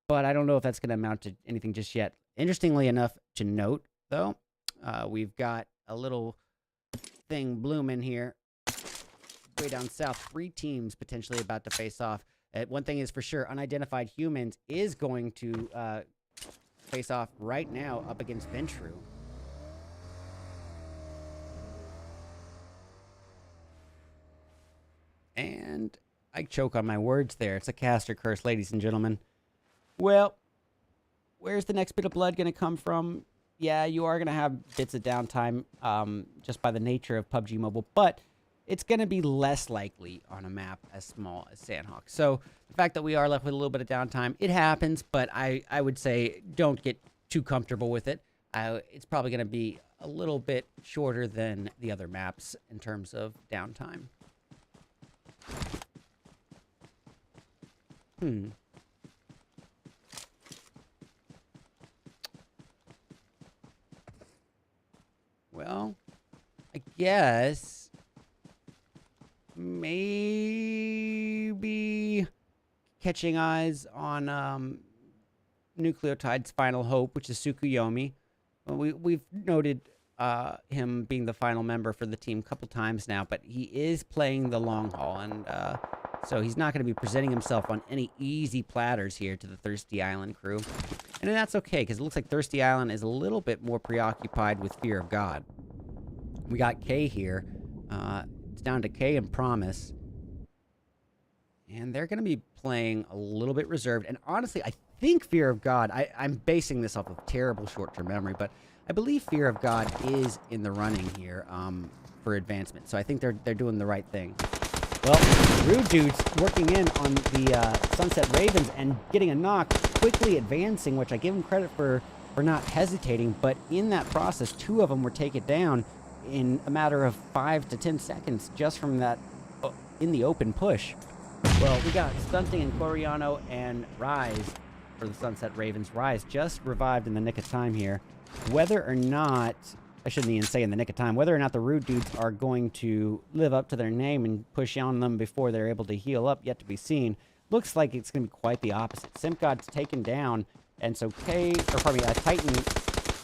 S1: But I don't know if that's going to amount to anything just yet. Interestingly enough to note, though, we've got a little thing blooming here. Way down south, 3 teams potentially about to face off. One thing is for sure, Unidentified Humans is going to face off right now up against Ventru. I choke on my words there. It's a caster curse, ladies and gentlemen. Well, where's the next bit of blood going to come from? Yeah, you are going to have bits of downtime just by the nature of PUBG Mobile, but it's going to be less likely on a map as small as Sandhawk. So the fact that we are left with a little bit of downtime, it happens, but I would say don't get too comfortable with it. It's probably going to be a little bit shorter than the other maps in terms of downtime. Well, I guess maybe catching eyes on Nucleotide's final hope, which is Tsukuyomi. Well, we've noted him being the final member for the team a couple times now, but he is playing the long haul, and so he's not going to be presenting himself on any easy platters here to the Thirsty Island crew. And that's okay, because it looks like Thirsty Island is a little bit more preoccupied with Fear of God. We got K here. It's down to K and Promise. And they're going to be playing a little bit reserved. And honestly, I think Fear of God, I'm basing this off of terrible short-term memory, but I believe Fear of God is in the running here for advancement. So I think they're doing the right thing. Well, Rude Dude's working in on the Sunset Ravens and getting a knock, quickly advancing, which I give him credit for not hesitating. But in that process, 2 of them were taken down in a matter of 5 to 10 seconds just from that in the open push. Well, we got Stunting and Coriano and Rise for the Sunset Ravens. Rise just revived in the nick of time here. Whether or not, I shouldn't even say in the nick of time, whether or not the Rude Dudes are going to live up to their name and push on them before they're able to heal up, yet to be seen. Looks like it's going to be quite the opposite. Simp God's taken down, and so Titan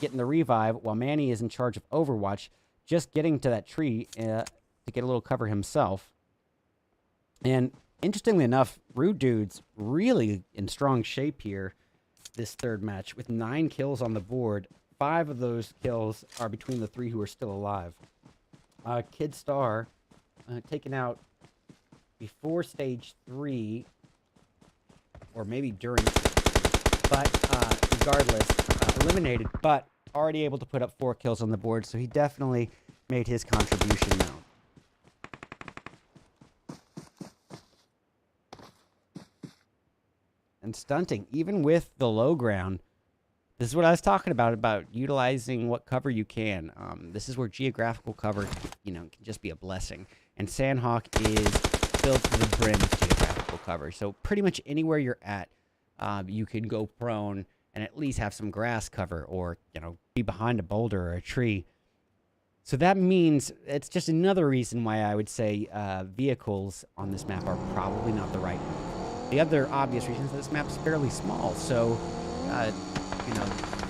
S1: getting the revive, while Manny is in charge of Overwatch, just getting to that tree to get a little cover himself. And interestingly enough, Rude Dude's really in strong shape here this third match with 9 kills on the board. 5 of those kills are between the 3 who are still alive. Kid Star taken out before stage 3, or maybe during, but regardless, eliminated, but already able to put up 4 kills on the board, so he definitely made his contribution known. And Stunting, even with the low ground, this is what I was talking about utilizing what cover you can. This is where geographical cover, can just be a blessing. And Sandhawk is filled to the brim with geographical cover. So pretty much anywhere you're at, you can go prone and at least have some grass cover or, be behind a boulder or a tree. So that means it's just another reason why I would say vehicles on this map are probably not the right move. The other obvious reason is that this map is fairly small, so,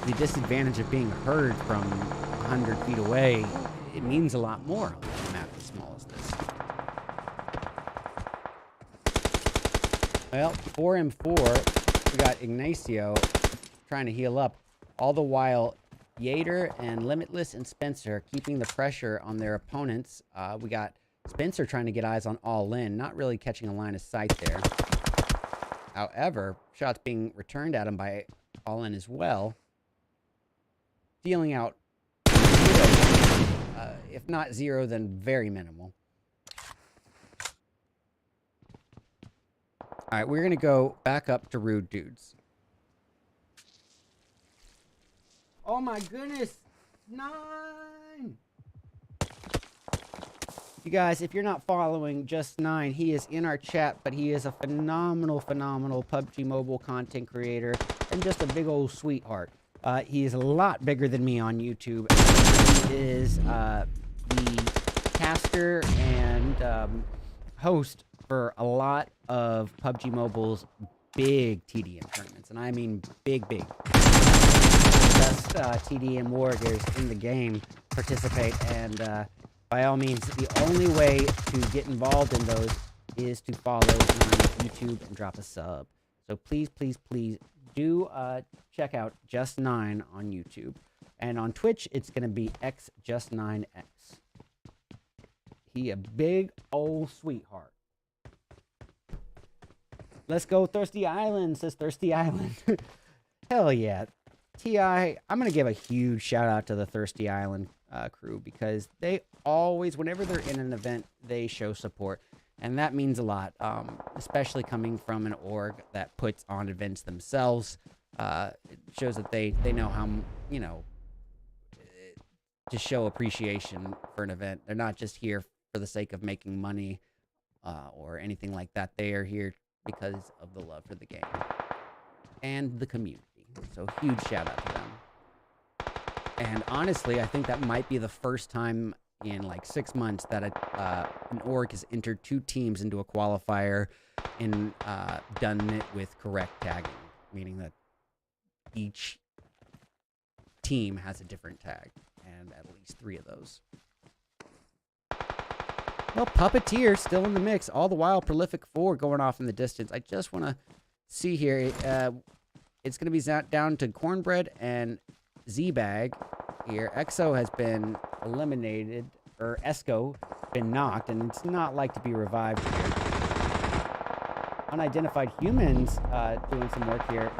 S1: the disadvantage of being heard from 100 feet away, it means a lot more on a map as small as this. Well, 4M4, we got Ignacio trying to heal up, all the while Yater and Limitless and Spencer keeping the pressure on their opponents. We got Spencer trying to get eyes on All In, not really catching a line of sight there. However, shots being returned at him by All In as well, dealing out 0, if not 0, then very minimal. All right, we're going to go back up to Rude Dudes. Oh my goodness! 9! You guys, if you're not following Just 9, he is in our chat, but he is a phenomenal PUBG Mobile content creator and just a big old sweetheart. He is a lot bigger than me on YouTube. He is the caster and host for a lot of PUBG Mobile's big TDM tournaments, and I mean big. Best TDM warriors in the game participate, and by all means, the only way to get involved in those is to follow on YouTube and drop a sub. So please do check out Just 9 on YouTube. And on Twitch, it's going to be XJust9X. He a big old sweetheart. Let's go Thirsty Island, says Thirsty Island. Hell yeah. TI, I'm going to give a huge shout out to the Thirsty Island crew because they always, whenever they're in an event, they show support. And that means a lot, especially coming from an org that puts on events themselves. It shows that they know how, you know, to show appreciation for an event. They're not just here for the sake of making money or anything like that. They are here because of the love for the game and the community. So huge shout out to them. And honestly, I think that might be the first time in like 6 months that an org has entered 2 teams into a qualifier and done it with correct tagging, meaning that each team has a different tag, and at least 3 of those. Well, Puppeteer still in the mix, all the while Prolific 4 going off in the distance. I just want to see here. It's going to be down to Cornbread and Z-Bag here. EXO has been eliminated, or Esco been knocked, and it's not like to be revived here. Unidentified Humans doing some work here.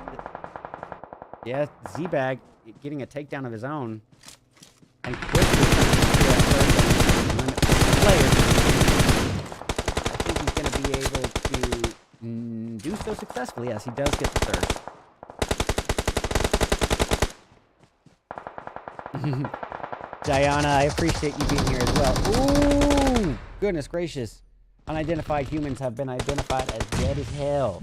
S1: Yeah, Z-Bag getting a takedown of his own. And quickly player. I think he's going to be able to do so successfully. Yes, he does get the third. Diana, I appreciate you being here as well. Ooh, goodness gracious. Unidentified humans have been identified as dead as hell.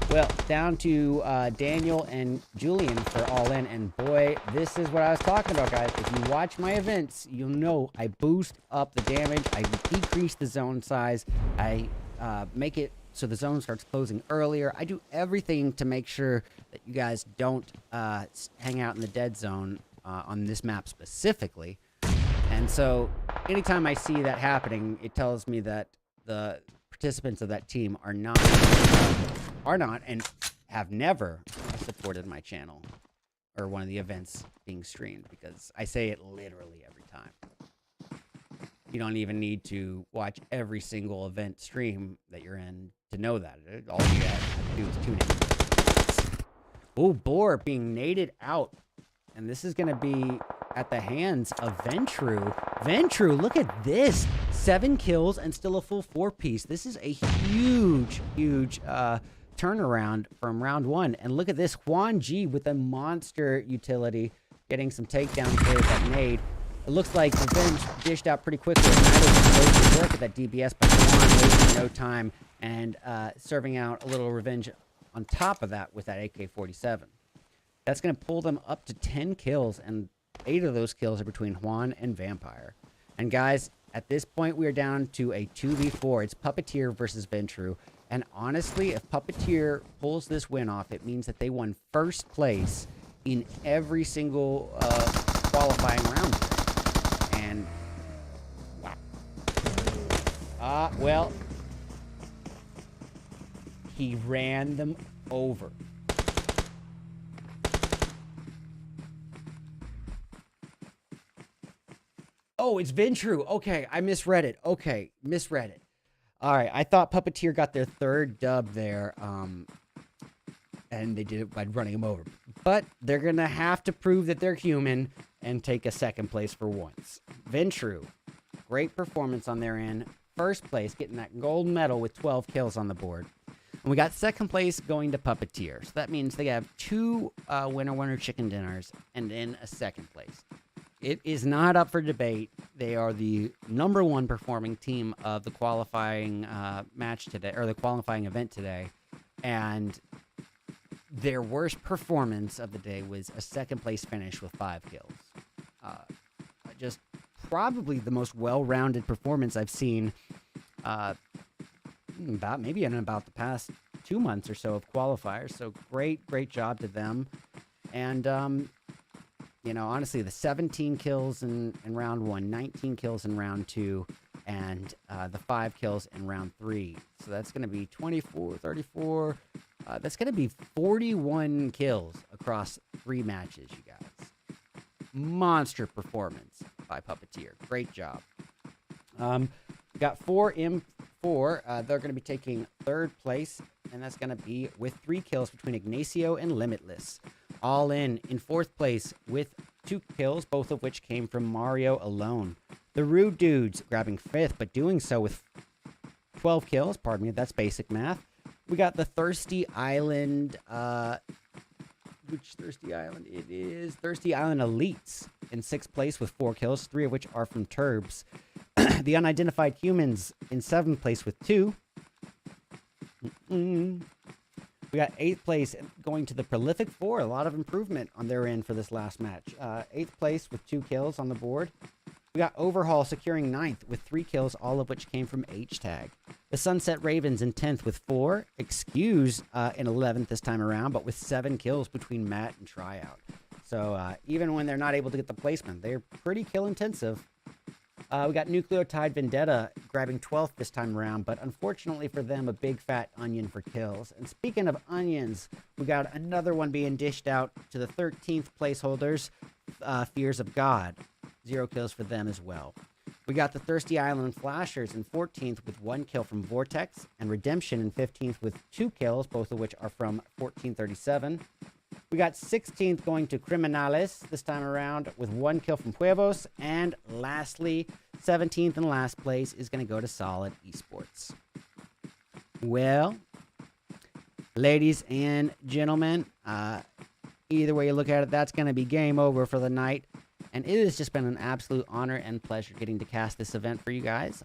S1: Well, down to Daniel and Julian for all in. And boy, this is what I was talking about, guys. If you watch my events, you'll know I boost up the damage. I decrease the zone size. I make it so the zone starts closing earlier. I do everything to make sure that you guys don't hang out in the dead zone on this map specifically. And so anytime I see that happening, it tells me that the participants of that team are not and have never supported my channel or one of the events being streamed, because I say it literally every time. You don't even need to watch every single event stream that you're in to know that. All you have to do is tune in. Oh, Boar being naded out. And this is going to be at the hands of Ventru. Ventru, look at this. 7 kills and still a full 4-piece. This is a huge, huge turnaround from round 1. And look at this. Juan G with a monster utility, getting some takedowns there with that nade. It looks like Revenge dished out pretty quickly. Nido to work at that DBS, but Juan wasting no time and serving out a little revenge on top of that with that AK-47. That's going to pull them up to 10 kills, and 8 of those kills are between Juan and Vampire. And guys, at this point, we are down to a 2v4. It's Puppeteer versus Ventru. And honestly, if Puppeteer pulls this win off, it means that they won first place in every single qualifying round. And, wow. Well, he ran them over. Oh, it's Ventru. Okay, I misread it. Okay, misread it. All right, I thought Puppeteer got their 3rd dub there, and they did it by running him over. But they're going to have to prove that they're human and take a 2nd place for once. Ventru, great performance on their end. 1st place, getting that gold medal with 12 kills on the board. And we got 2nd place going to Puppeteer. So that means they have 2 winner chicken dinners and then a 2nd place. It is not up for debate. They are the #1 performing team of the qualifying match today, or the qualifying event today. And their worst performance of the day was a 2nd place finish with 5 kills. Just probably the most well-rounded performance I've seen maybe in about the past 2 months or so of qualifiers. So great job to them. And you know, honestly, the 17 kills in round 1, 19 kills in round 2, and the 5 kills in round 3. So that's going to be 24, 34. That's going to be 41 kills across 3 matches, you guys. Monster performance by Puppeteer. Great job. Got 4 M4. They're going to be taking 3rd place and that's going to be with 3 kills between Ignacio and Limitless. All in 4th place with 2 kills, both of which came from Mario alone. The Rude Dudes grabbing 5th, but doing so with 12 kills. Pardon me, that's basic math. We got the Thirsty Island, which Thirsty Island? It is Thirsty Island Elites in 6th place with 4 kills, 3 of which are from Turbs. The Unidentified Humans in 7th place with 2. We got 8th place going to the Prolific 4. A lot of improvement on their end for this last match. 8th place with 2 kills on the board. We got Overhaul securing 9th with 3 kills, all of which came from H-Tag. The Sunset Ravens in 10th with 4. Excuse in 11th this time around, but with 7 kills between Matt and Tryout. So even when they're not able to get the placement, they're pretty kill intensive. We got Nucleotide Vendetta grabbing 12th this time around, but unfortunately for them, a big fat onion for kills. And speaking of onions, we got another one being dished out to the 13th placeholders, Fears of God. 0 kills for them as well. We got the Thirsty Island Flashers in 14th with 1 kill from Vortex, and Redemption in 15th with 2 kills, both of which are from 1437. We got 16th going to Criminales this time around with 1 kill from Huevos. And lastly, 17th and last place is going to go to Solid Esports. Well, ladies and gentlemen, either way you look at it, that's going to be game over for the night. And it has just been an absolute honor and pleasure getting to cast this event for you guys.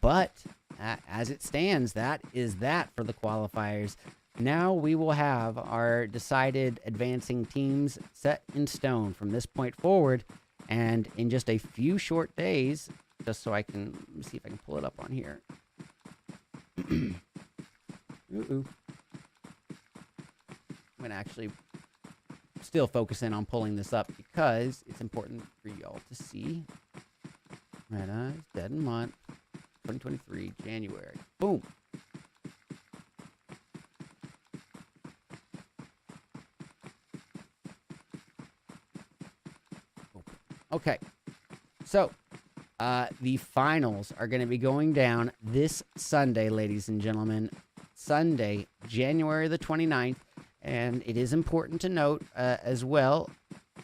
S1: But as it stands, that is that for the qualifiers. Now we will have our decided advancing teams set in stone from this point forward. And in just a few short days, just so I can let me see if I can pull it up on here. I'm going to actually still focusing on pulling this up because it's important for y'all to see. RedEyes, Dead in Month, 2023, January. Boom. Okay. So, the finals are going to be going down this Sunday, ladies and gentlemen. Sunday, January the 29th. And it is important to note as well,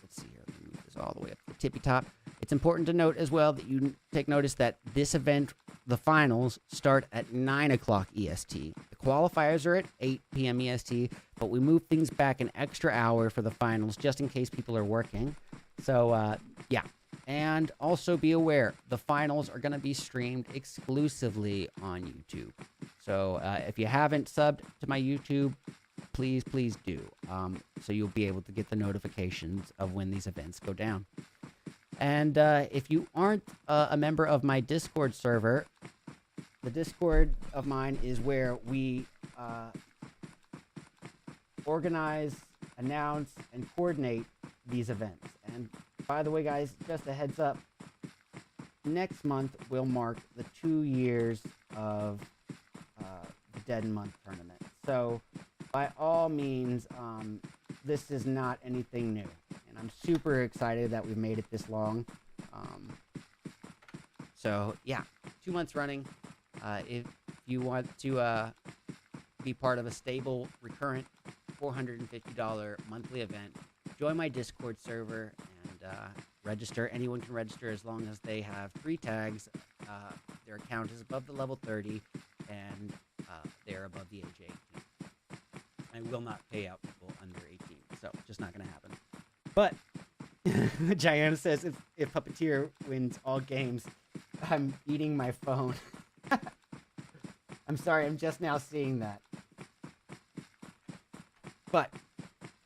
S1: let's see here, let me move this all the way up to the tippy top. It's important to note as well that you take notice that this event, the finals, start at 9 o'clock EST. The qualifiers are at 8 p.m. EST, but we move things back an extra hour for the finals just in case people are working. So, yeah. And also be aware, the finals are going to be streamed exclusively on YouTube. So if you haven't subbed to my YouTube, please do, so you'll be able to get the notifications of when these events go down. And if you aren't a member of my Discord server, the Discord of mine is where we organize, announce, and coordinate these events. And by the way, guys, just a heads up, next month will mark the 2 years of the Dead in Month tournament. So by all means, this is not anything new, and I'm super excited that we've made it this long. So yeah, 2 months running. If you want to be part of a stable, recurrent, $450 monthly event, join my Discord server and register. Anyone can register as long as they have 3 tags. Their account is above the level 30, and they're above the age 18. I will not pay out people under 18, so just not going to happen. But Gianna says if Puppeteer wins all games, I'm eating my phone. I'm sorry, I'm just now seeing that. But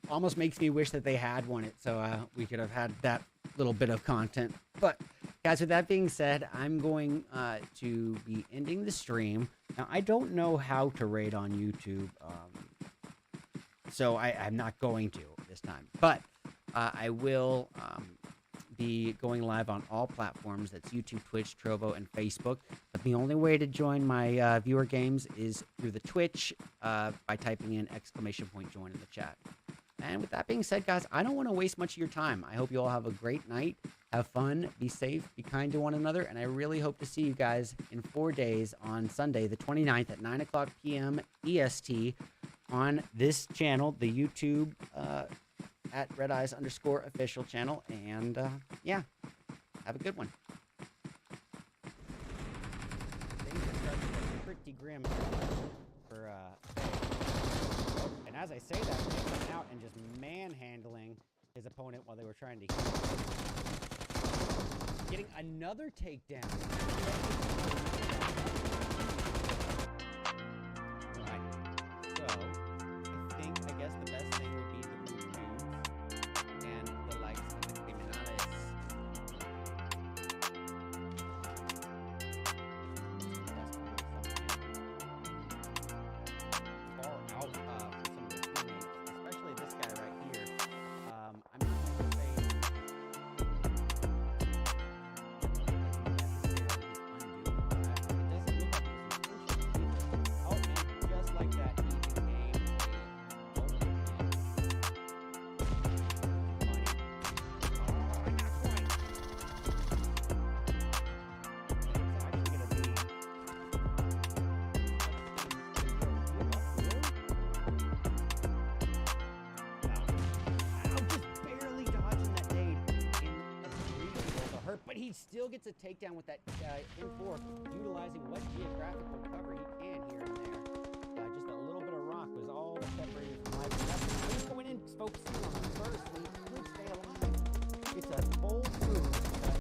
S1: almost makes me wish that they had won it, so we could have had that little bit of content. But guys, with that being said, I'm going to be ending the stream. Now, I don't know how to raid on YouTube, so I'm not going to this time. But I will be going live on all platforms. That's YouTube, Twitch, Trovo, and Facebook. But the only way to join my viewer games is through the Twitch by typing in !join in the chat. And with that being said, guys, I don't want to waste much of your time. I hope you all have a great night. Have Have fun, be safe, be kind to one another, and I really hope to see you guys in 4 days on Sunday, the 29th at 9 o'clock p.m. EST on this channel, the YouTube at RedEyes_official channel. And yeah, have a good one. Things are starting to get pretty grim for and as I say that, he went out and just manhandling his opponent while they were trying to heal. Getting another takedown. Alright. So, I guess the best thing would be the blue cubes and the likes of the criminales. Far out for some of the teammates, especially this guy right here. I'm not going to say but he still gets a takedown with that M4, utilizing what geographical cover he can here and there. Just a little bit of rock was all